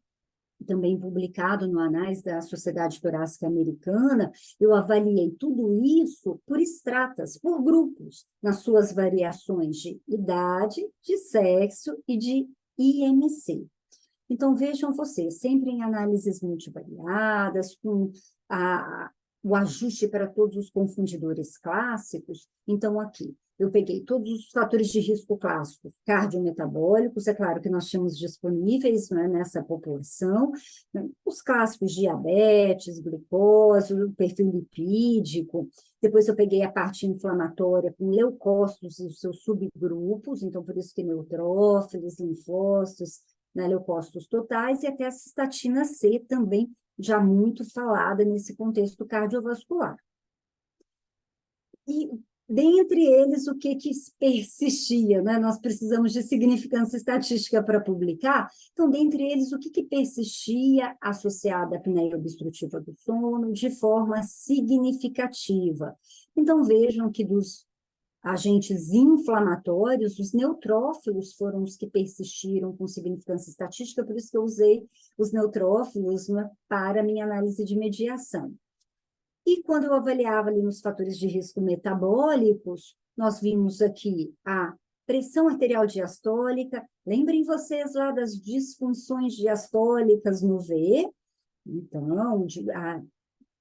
também publicado no Anais da Sociedade Torácica Americana, eu avaliei tudo isso por estratas, por grupos, nas suas variações de idade, de sexo e de IMC. Então, vejam vocês, sempre em análises multivariadas, com o ajuste para todos os confundidores clássicos. Então, aqui, eu peguei todos os fatores de risco clássicos, cardiometabólicos, é claro que nós tínhamos disponíveis, né, nessa população, né, os clássicos diabetes, glicose, o perfil lipídico. Depois eu peguei a parte inflamatória com leucócitos e os seus subgrupos, então por isso que neutrófilos, linfócitos, né, leucócitos totais, e até a cistatina C também, já muito falada nesse contexto cardiovascular. E, dentre eles, o que persistia, né? Nós precisamos de significância estatística para publicar, então, dentre eles, o que persistia associado à apneia obstrutiva do sono de forma significativa. Então, vejam que dos agentes inflamatórios, os neutrófilos foram os que persistiram com significância estatística, por isso que eu usei os neutrófilos, né, para a minha análise de mediação. E quando eu avaliava ali nos fatores de risco metabólicos, nós vimos aqui a pressão arterial diastólica, lembrem vocês lá das disfunções diastólicas no V, então,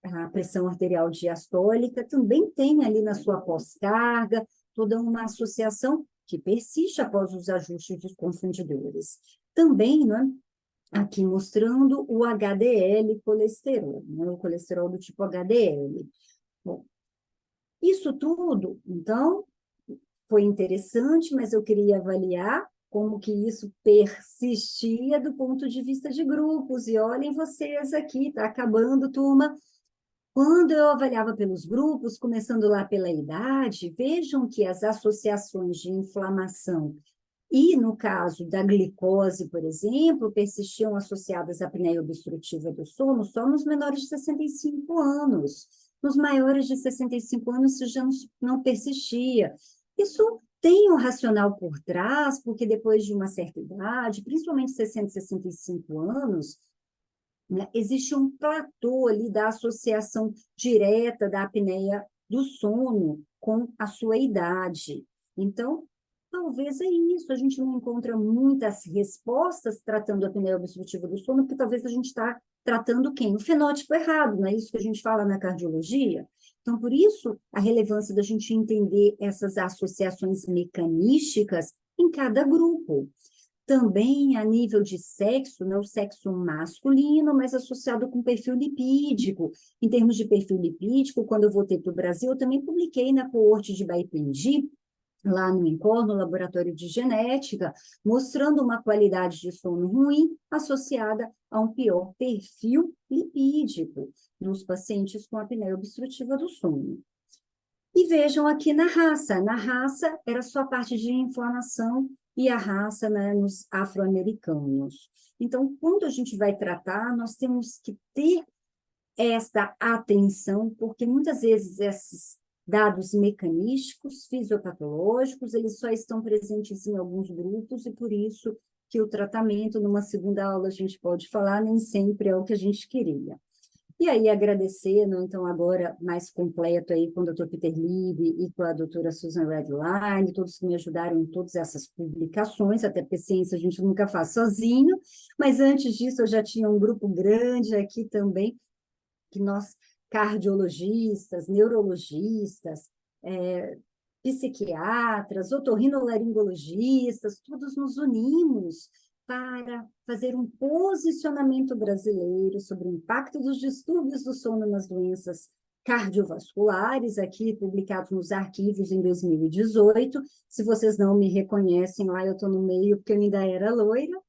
a pressão arterial diastólica também tem ali na sua pós-carga toda uma associação que persiste após os ajustes dos confundidores. Também, né, aqui mostrando o HDL colesterol, né, o colesterol do tipo HDL. Bom, isso tudo, então, foi interessante, mas eu queria avaliar como que isso persistia do ponto de vista de grupos. E olhem vocês aqui, está acabando, turma. Quando eu avaliava pelos grupos, começando lá pela idade, vejam que as associações de inflamação e, no caso da glicose, por exemplo, persistiam associadas à apneia obstrutiva do sono só nos menores de 65 anos. Nos maiores de 65 anos, isso já não persistia. Isso tem um racional por trás, porque depois de uma certa idade, principalmente 60, 65 anos, né, existe um platô ali da associação direta da apneia do sono com a sua idade. Então, talvez é isso, a gente não encontra muitas respostas tratando a apneia obstrutiva do sono, porque talvez a gente está tratando quem? O fenótipo errado, não é isso que a gente fala na cardiologia? Então, por isso, a relevância da gente entender essas associações mecanísticas em cada grupo. Também a nível de sexo, né, o sexo masculino, mas associado com perfil lipídico. Em termos de perfil lipídico, quando eu voltei para o Brasil, eu também publiquei na coorte de Baipendi, lá no INCOR, no Laboratório de Genética, mostrando uma qualidade de sono ruim associada a um pior perfil lipídico nos pacientes com apneia obstrutiva do sono. E vejam aqui na raça era só a parte de inflamação e a raça, né, nos afro-americanos. Então, quando a gente vai tratar, nós temos que ter esta atenção, porque muitas vezes esses dados mecanísticos, fisiopatológicos, eles só estão presentes em alguns grupos, e por isso que o tratamento, numa segunda aula, a gente pode falar, nem sempre é o que a gente queria. E aí, agradecendo, então, agora mais completo aí com o Dr. Peter Lieb e com a doutora Susan Redline, todos que me ajudaram em todas essas publicações, até porque ciência a gente nunca faz sozinho, mas antes disso eu já tinha um grupo grande aqui também, que nós, cardiologistas, neurologistas, psiquiatras, otorrinolaringologistas, todos nos unimos para fazer um posicionamento brasileiro sobre o impacto dos distúrbios do sono nas doenças cardiovasculares, aqui publicados nos arquivos em 2018. Se vocês não me reconhecem lá, eu estou no meio, porque eu ainda era loira.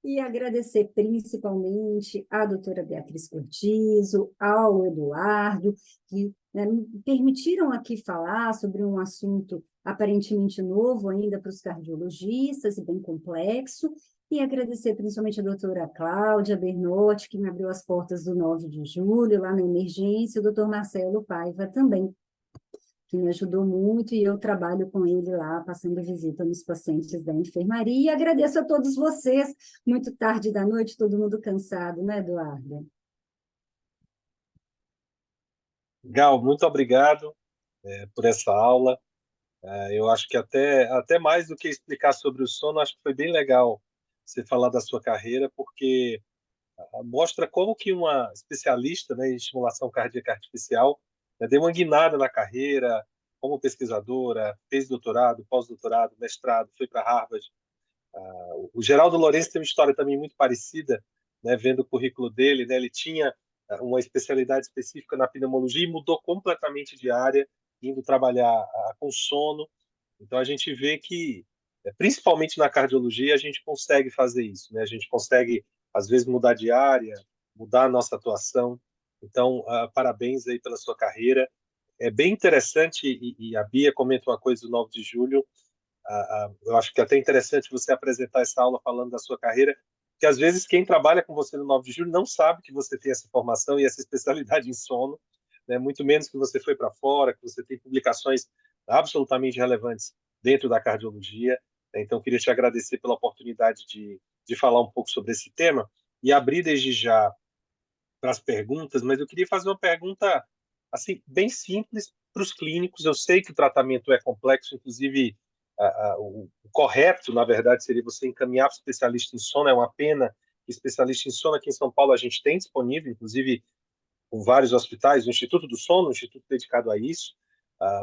E agradecer principalmente à doutora Beatriz Cortizo, ao Eduardo, que, né, me permitiram aqui falar sobre um assunto aparentemente novo ainda para os cardiologistas e bem complexo, e agradecer principalmente a doutora Cláudia Bernotti, que me abriu as portas do 9 de julho, lá na emergência, e o doutor Marcelo Paiva também, que me ajudou muito, e eu trabalho com ele lá, passando visita nos pacientes da enfermaria. E agradeço a todos vocês, muito tarde da noite, todo mundo cansado, né, Eduardo? Gal, muito obrigado por essa aula. Eu acho que até mais do que explicar sobre o sono, acho que foi bem legal você falar da sua carreira, porque mostra como que uma especialista, né, em estimulação cardíaca artificial, né, deu uma guinada na carreira como pesquisadora, fez doutorado, pós-doutorado, mestrado, foi para Harvard. O Geraldo Lourenço tem uma história também muito parecida, né, vendo o currículo dele, né, ele tinha uma especialidade específica na pneumologia e mudou completamente de área, indo trabalhar com sono. Então a gente vê que, principalmente na cardiologia, a gente consegue fazer isso, né? A gente consegue às vezes mudar de área, mudar a nossa atuação. Então, parabéns aí pela sua carreira. É bem interessante, e a Bia comenta uma coisa do 9 de julho, eu acho que é até interessante você apresentar essa aula falando da sua carreira, porque às vezes quem trabalha com você no 9 de julho não sabe que você tem essa formação e essa especialidade em sono, né? Muito menos que você foi para fora, que você tem publicações absolutamente relevantes dentro da cardiologia. Né? Então, queria te agradecer pela oportunidade de falar um pouco sobre esse tema e abrir desde já para as perguntas, mas eu queria fazer uma pergunta assim bem simples para os clínicos. Eu sei que o tratamento é complexo, inclusive o correto, na verdade, seria você encaminhar para o especialista em sono. É uma pena que especialista em sono aqui em São Paulo a gente tem disponível, inclusive com vários hospitais, o Instituto do Sono, um instituto dedicado a isso,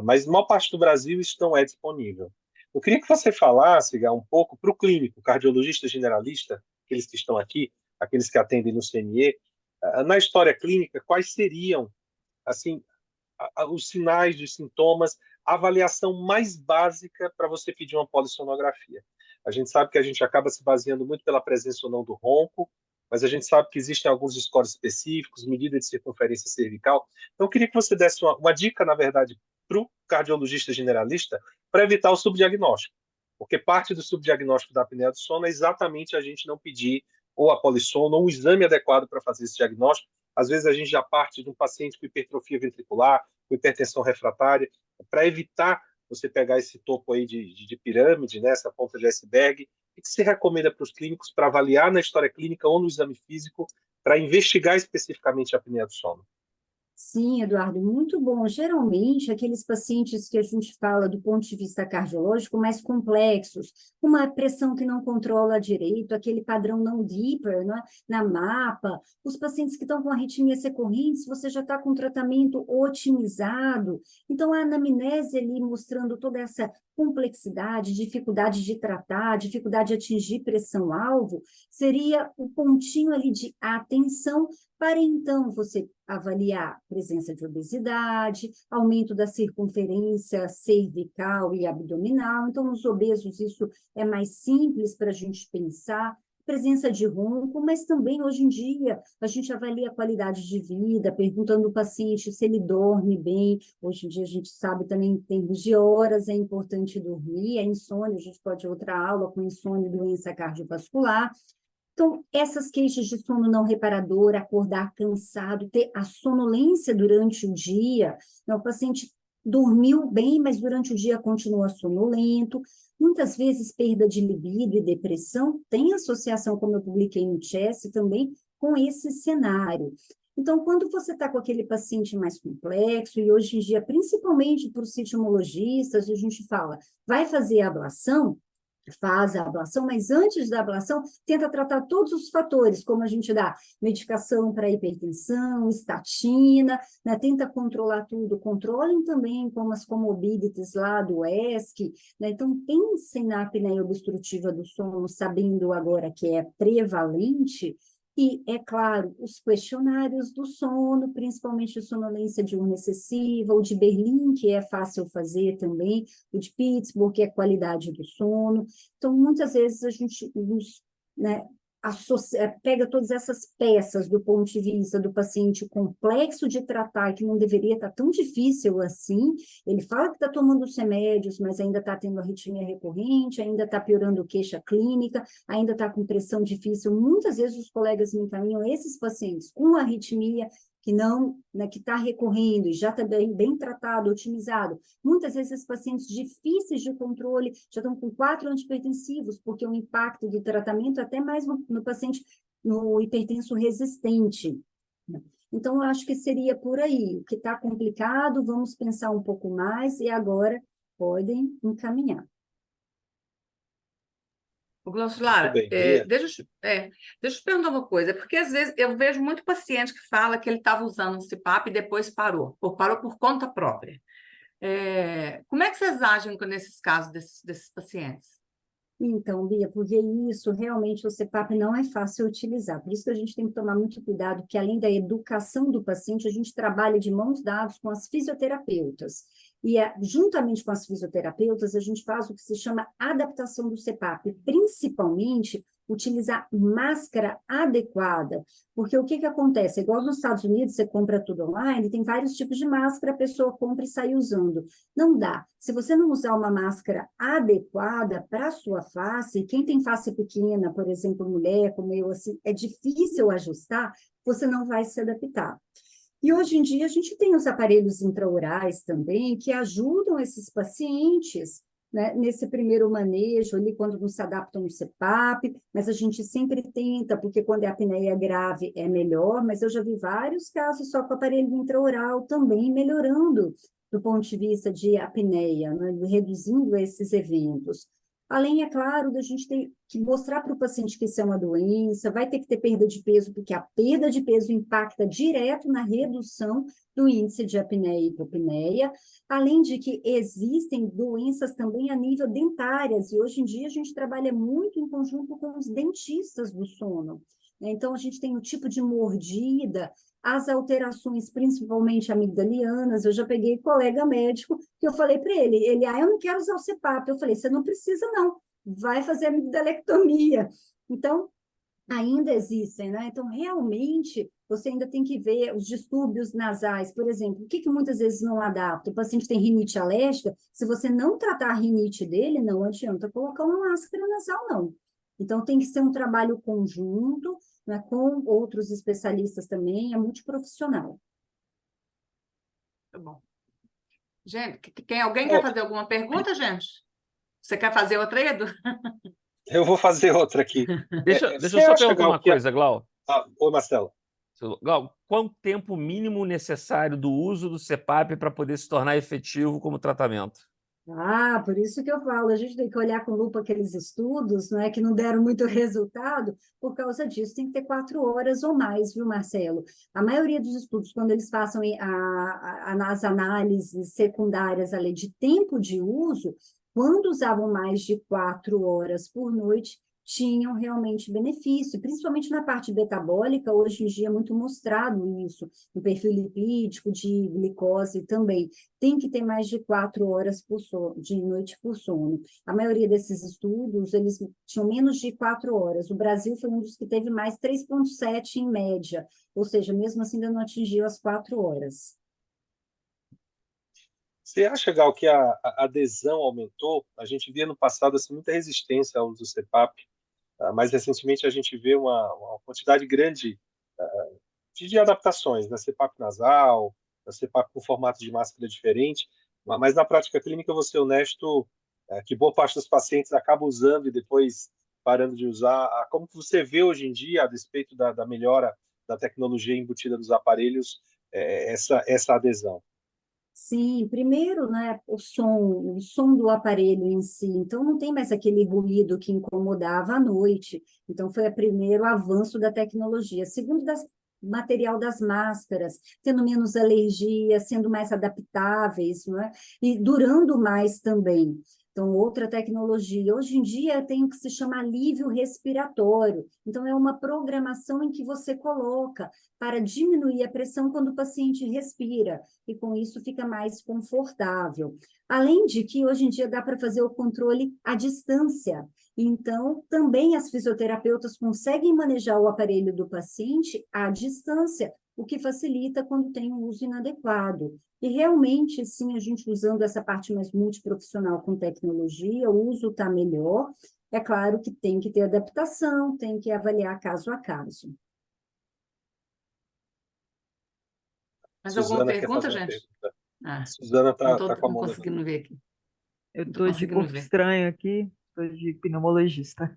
mas na maior parte do Brasil isso não é disponível. Eu queria que você falasse, Gá, um pouco para o clínico, cardiologista generalista, aqueles que estão aqui, aqueles que atendem no CNE, na história clínica, quais seriam, assim, os sinais, os sintomas, a avaliação mais básica para você pedir uma polissonografia. A gente sabe que a gente acaba se baseando muito pela presença ou não do ronco, mas a gente sabe que existem alguns scores específicos, medida de circunferência cervical. Então, eu queria que você desse uma dica, na verdade, para o cardiologista generalista, para evitar o subdiagnóstico. Porque parte do subdiagnóstico da apneia do sono é exatamente a gente não pedir ou a polissono ou um exame adequado para fazer esse diagnóstico. Às vezes a gente já parte de um paciente com hipertrofia ventricular, com hipertensão refratária, para evitar você pegar esse topo aí de pirâmide, né, essa ponta de iceberg. O que se recomenda para os clínicos para avaliar na história clínica ou no exame físico para investigar especificamente a apneia do sono? Sim, Eduardo, muito bom. Geralmente, aqueles pacientes que a gente fala do ponto de vista cardiológico mais complexos, uma pressão que não controla direito, aquele padrão não deeper, né, na mapa, os pacientes que estão com arritmias recorrentes, você já está com um tratamento otimizado. Então, a anamnese ali mostrando toda essa complexidade, dificuldade de tratar, dificuldade de atingir pressão-alvo, seria o pontinho ali de atenção para então você avaliar presença de obesidade, aumento da circunferência cervical e abdominal. Então, nos obesos, isso é mais simples para a gente pensar. Presença de ronco, mas também hoje em dia a gente avalia a qualidade de vida, perguntando ao paciente se ele dorme bem. Hoje em dia a gente sabe também em termos de horas é importante dormir, a insônia, a gente pode ir outra aula com insônia e doença cardiovascular. Então, essas queixas de sono não reparador, acordar cansado, ter a sonolência durante o dia, né? O paciente dormiu bem, mas durante o dia continua sonolento. Muitas vezes, perda de libido e depressão tem associação, como eu publiquei no Chess, também com esse cenário. Então, quando você está com aquele paciente mais complexo, e hoje em dia, principalmente para os sitomologistas, a gente fala, vai fazer a ablação? Faz a ablação, mas antes da ablação, tenta tratar todos os fatores, como a gente dá medicação para hipertensão, estatina, né? Tenta controlar tudo, controlem também como as comorbidades lá do ESC, né? Então, pensem na apneia obstrutiva do sono, sabendo agora que é prevalente, e, é claro, os questionários do sono, principalmente sonolência diurna excessiva, o de Berlim, que é fácil fazer também, o de Pittsburgh, que é qualidade do sono. Então, muitas vezes a gente né, pega todas essas peças do ponto de vista do paciente complexo de tratar, que não deveria estar tão difícil assim. Ele fala que está tomando os remédios, mas ainda está tendo arritmia recorrente, ainda está piorando queixa clínica, ainda está com pressão difícil. Muitas vezes os colegas me encaminham esses pacientes com arritmia, que não, né, que está recorrendo e já está bem tratado, otimizado. Muitas vezes esses pacientes difíceis de controle já estão com 4 antipertensivos, porque o impacto do tratamento é até mais no paciente, no hipertenso resistente. Então, eu acho que seria por aí. O que está complicado, vamos pensar um pouco mais e agora podem encaminhar. O Glaucio Muito Lara, bem, Bia. deixa eu te perguntar uma coisa, porque às vezes eu vejo muito paciente que fala que ele estava usando um CPAP e depois parou, ou parou por conta própria. Como é que vocês agem nesses casos desses pacientes? Então, Bia, porque isso realmente o CPAP não é fácil utilizar. Por isso que a gente tem que tomar muito cuidado, que além da educação do paciente, a gente trabalha de mãos dadas com as fisioterapeutas. E juntamente com as fisioterapeutas, a gente faz o que se chama adaptação do CPAP, principalmente utilizar máscara adequada. Porque o que que acontece? Igual nos Estados Unidos, você compra tudo online, tem vários tipos de máscara, a pessoa compra e sai usando. Não dá. Se você não usar uma máscara adequada para a sua face, quem tem face pequena, por exemplo, mulher como eu, assim, é difícil ajustar, você não vai se adaptar. E hoje em dia a gente tem os aparelhos intraorais também que ajudam esses pacientes, né, nesse primeiro manejo ali, quando não se adaptam no CPAP, mas a gente sempre tenta, porque quando é apneia grave é melhor, mas eu já vi vários casos só com aparelho intraoral também melhorando do ponto de vista de apneia, né, reduzindo esses eventos. Além, é claro, da gente ter que mostrar para o paciente que isso é uma doença, vai ter que ter perda de peso, porque a perda de peso impacta direto na redução do índice de apneia e hipopneia, além de que existem doenças também a nível dentárias, e hoje em dia a gente trabalha muito em conjunto com os dentistas do sono. Então, a gente tem o tipo de mordida, as alterações, principalmente amigdalianas. Eu já peguei colega médico que eu falei para ele, eu não quero usar o CPAP. Eu falei, você não precisa não, vai fazer amigdalectomia. Então, ainda existem, né? Então, realmente, você ainda tem que ver os distúrbios nasais, por exemplo, o que muitas vezes não adapta? O paciente tem rinite alérgica, se você não tratar a rinite dele, não adianta colocar uma máscara nasal, não. Então, tem que ser um trabalho conjunto, né, com outros especialistas também, é multiprofissional. Tá bom. Gente, alguém quer fazer alguma pergunta, gente? Você quer fazer outra, Edu? Eu vou fazer outra aqui. Deixa Você eu só acha, perguntar Gal, uma coisa, Glau. Oi, Marcelo. Glau, qual tempo mínimo necessário do uso do CPAP para poder se tornar efetivo como tratamento? Por isso que eu falo, a gente tem que olhar com lupa aqueles estudos, né, que não deram muito resultado, por causa disso tem que ter 4 horas ou mais, viu, Marcelo? A maioria dos estudos, quando eles façam as análises secundárias ali de tempo de uso, quando usavam mais de 4 horas por noite, tinham realmente benefício, principalmente na parte metabólica, hoje em dia é muito mostrado isso, no perfil lipídico, de glicose também tem que ter mais de 4 horas de noite por sono. A maioria desses estudos, eles tinham menos de 4 horas. O Brasil foi um dos que teve mais 3,7 em média, ou seja, mesmo assim ainda não atingiu as 4 horas. Você acha, Gal, que a adesão aumentou? A gente via no passado assim, muita resistência ao uso do CPAP. Mais recentemente, a gente vê uma quantidade grande de adaptações, né? CPAP nasal, CPAP com formato de máscara diferente. Mas na prática clínica, eu vou ser honesto, que boa parte dos pacientes acaba usando e depois parando de usar. Como que você vê hoje em dia, a despeito da melhora da tecnologia embutida nos aparelhos, essa adesão? Sim, primeiro, né, o som do aparelho em si, então não tem mais aquele ruído que incomodava à noite, então foi o primeiro avanço da tecnologia. Segundo, material das máscaras, tendo menos alergia, sendo mais adaptáveis, não é? E durando mais também. Então, outra tecnologia. Hoje em dia tem o que se chama alívio respiratório. Então, é uma programação em que você coloca para diminuir a pressão quando o paciente respira e com isso fica mais confortável. Além de que hoje em dia dá para fazer o controle à distância. Então, também as fisioterapeutas conseguem manejar o aparelho do paciente à distância, o que facilita quando tem um uso inadequado. E realmente, sim, a gente usando essa parte mais multiprofissional com tecnologia, o uso está melhor. É claro que tem que ter adaptação, tem que avaliar caso a caso. Mais alguma Suzana quer pergunta, fazer uma gente? pergunta. Ah, Suzana não está com a não mão levantada. conseguindo ver aqui. Eu Não estou estou de conseguindo corpo ver. estranho aqui, estou de pneumologista.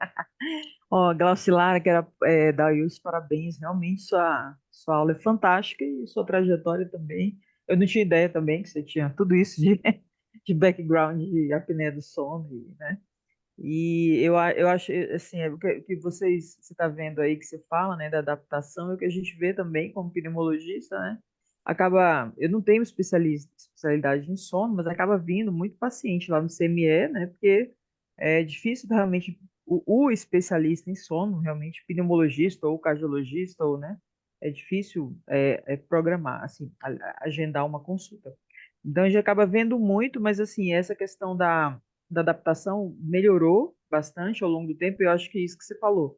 Ó, Glaucilara, que era da USP, parabéns. Realmente sua aula é fantástica e sua trajetória também. Eu não tinha ideia também que você tinha tudo isso de background de apneia do sono, né? E eu acho, assim, o que você está vendo aí, que você fala, né, da adaptação, é o que a gente vê também como pneumologista, né? Eu não tenho especialidade em sono, mas acaba vindo muito paciente lá no CME, né? Porque é difícil realmente o especialista em sono, realmente pneumologista ou cardiologista, ou, né? É difícil programar, assim, agendar uma consulta. Então a gente acaba vendo muito, mas assim, essa questão da adaptação melhorou bastante ao longo do tempo. Eu acho que é isso que você falou.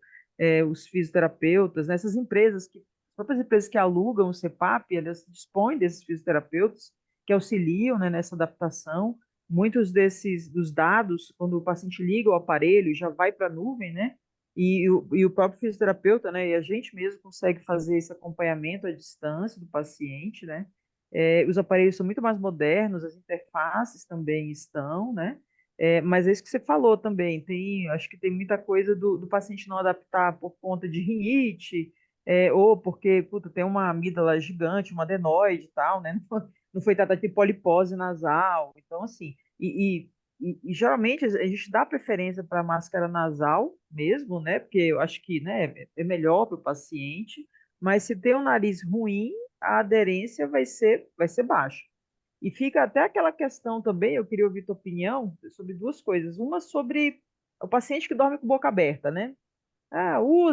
Os fisioterapeutas, né, essas empresas as próprias empresas que alugam o CPAP, elas dispõem desses fisioterapeutas que auxiliam, né, nessa adaptação. Muitos dos dados, quando o paciente liga o aparelho, já vai para a nuvem, né? E o próprio fisioterapeuta, né, e a gente mesmo consegue fazer esse acompanhamento à distância do paciente, né? Os aparelhos são muito mais modernos, as interfaces também estão, né? Mas é isso que você falou também. Acho que tem muita coisa do paciente não adaptar por conta de rinite, ou porque puta, tem uma amígdala gigante, uma adenoide e tal, né? Não foi tratada de polipose nasal. Então, assim, e geralmente a gente dá preferência para máscara nasal mesmo, né? Porque eu acho que, né, é melhor para o paciente, mas se tem um nariz ruim, a aderência vai ser baixa. E fica até aquela questão também, eu queria ouvir tua opinião sobre duas coisas. Uma sobre o paciente que dorme com boca aberta, né?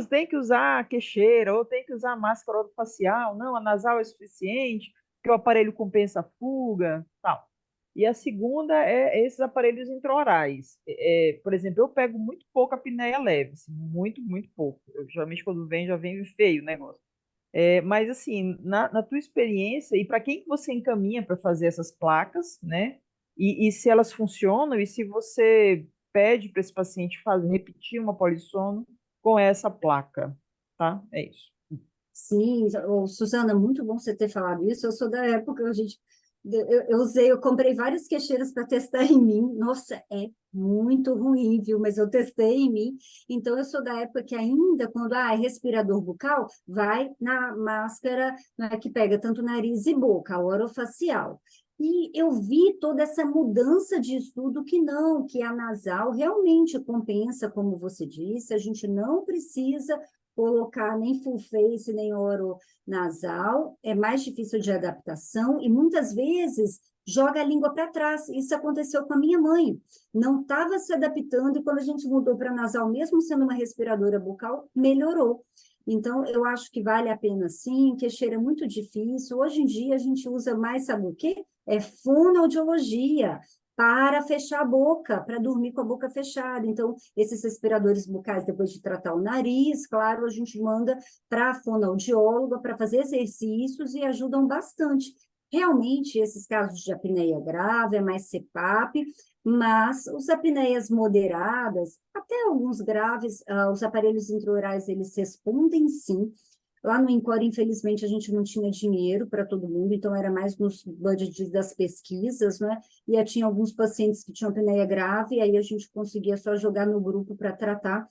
Tem que usar queixeira, ou tem que usar máscara orofacial. Não, a nasal é suficiente, porque o aparelho compensa a fuga, tal. E a segunda é esses aparelhos intraorais. Por exemplo, eu pego muito pouco a apneia leve, assim, muito, muito pouco. Geralmente quando vem, já vem feio o negócio. Mas, assim, na tua experiência, e para quem que você encaminha para fazer essas placas, né? E se elas funcionam, e se você pede para esse paciente repetir uma polissono com essa placa, tá? É isso. Sim, Suzana, muito bom você ter falado isso. Eu sou da época, eu comprei várias queixeiras para testar em mim. Nossa, é muito ruim, viu? Mas eu testei em mim. Então, eu sou da época que ainda, quando é respirador bucal, vai na máscara, né, que pega tanto nariz e boca, a orofacial. E eu vi toda essa mudança de estudo que não, que a nasal realmente compensa, como você disse, a gente não precisa colocar nem full face, nem oro nasal, é mais difícil de adaptação e muitas vezes joga a língua para trás. Isso aconteceu com a minha mãe. Não estava se adaptando e quando a gente mudou para nasal, mesmo sendo uma respiradora bucal, melhorou. Então, eu acho que vale a pena sim, queixeira é muito difícil. Hoje em dia, a gente usa mais, sabe o quê? É fonoaudiologia para fechar a boca, para dormir com a boca fechada. Então, esses respiradores bucais, depois de tratar o nariz, claro, a gente manda para a fonoaudióloga para fazer exercícios e ajudam bastante. Realmente, esses casos de apneia grave é mais CPAP, mas os apneias moderadas, até alguns graves, os aparelhos intraorais, eles respondem sim. Lá no INCOR, infelizmente, a gente não tinha dinheiro para todo mundo, então era mais nos budgets das pesquisas, né? E aí tinha alguns pacientes que tinham apneia grave, aí a gente conseguia só jogar no grupo para tratar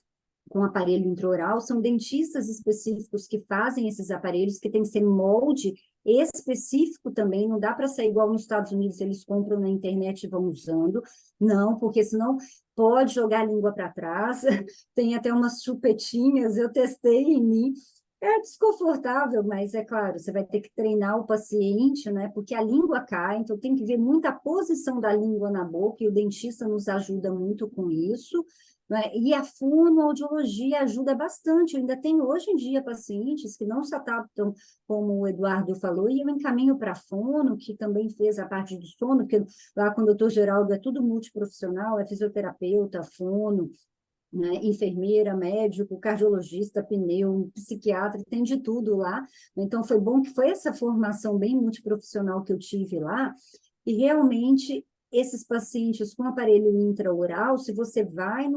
com aparelho intraoral. São dentistas específicos que fazem esses aparelhos, que tem que ser molde específico também, não dá para sair igual nos Estados Unidos, eles compram na internet e vão usando, não, porque senão pode jogar a língua para trás, tem até umas chupetinhas, eu testei em mim, é desconfortável, mas é claro, você vai ter que treinar o paciente, né? Porque a língua cai, então tem que ver muito a posição da língua na boca, e o dentista nos ajuda muito com isso, né? E a fonoaudiologia ajuda bastante. Eu ainda tenho hoje em dia pacientes que não se adaptam, como o Eduardo falou, e eu encaminho para a fono, que também fez a parte do sono, porque lá com o doutor Geraldo é tudo multiprofissional, é fisioterapeuta, fono, né, enfermeira, médico, cardiologista, pneu, psiquiatra, tem de tudo lá. Então, foi bom que foi essa formação bem multiprofissional que eu tive lá, e realmente esses pacientes com aparelho intraoral, se você vai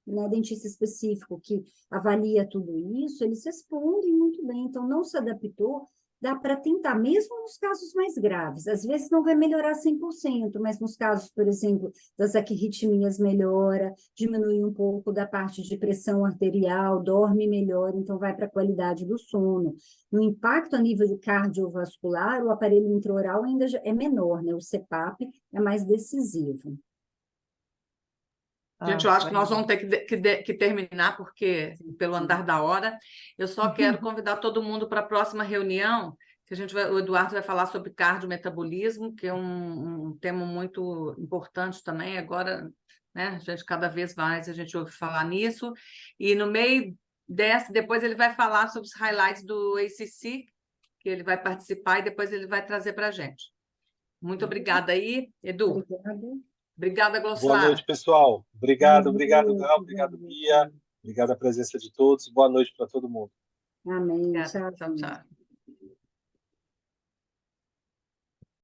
na dentista específico que avalia tudo isso, eles respondem muito bem, então não se adaptou, dá para tentar, mesmo nos casos mais graves. Às vezes não vai melhorar 100%, mas nos casos, por exemplo, das arritmias melhora, diminui um pouco da parte de pressão arterial, dorme melhor, então vai para a qualidade do sono. No impacto a nível de cardiovascular, o aparelho intraoral ainda é menor, né? O CPAP é mais decisivo. Gente, eu acho que nós vamos ter que terminar, porque pelo andar da hora. Eu só quero convidar todo mundo para a próxima reunião, que o Eduardo vai falar sobre cardiometabolismo, que é um tema muito importante também. Agora, né, a gente cada vez mais a gente ouve falar nisso. E no meio depois ele vai falar sobre os highlights do ACC, que ele vai participar e depois ele vai trazer para a gente. Muito obrigada aí, Edu. Obrigada. Obrigada, Boa Gloslar. noite, pessoal. Obrigado, Amém. Gal, obrigado, Bia. Obrigado a presença de todos. Boa noite para todo mundo. Amém. Obrigada. Tchau. Tchau, tchau.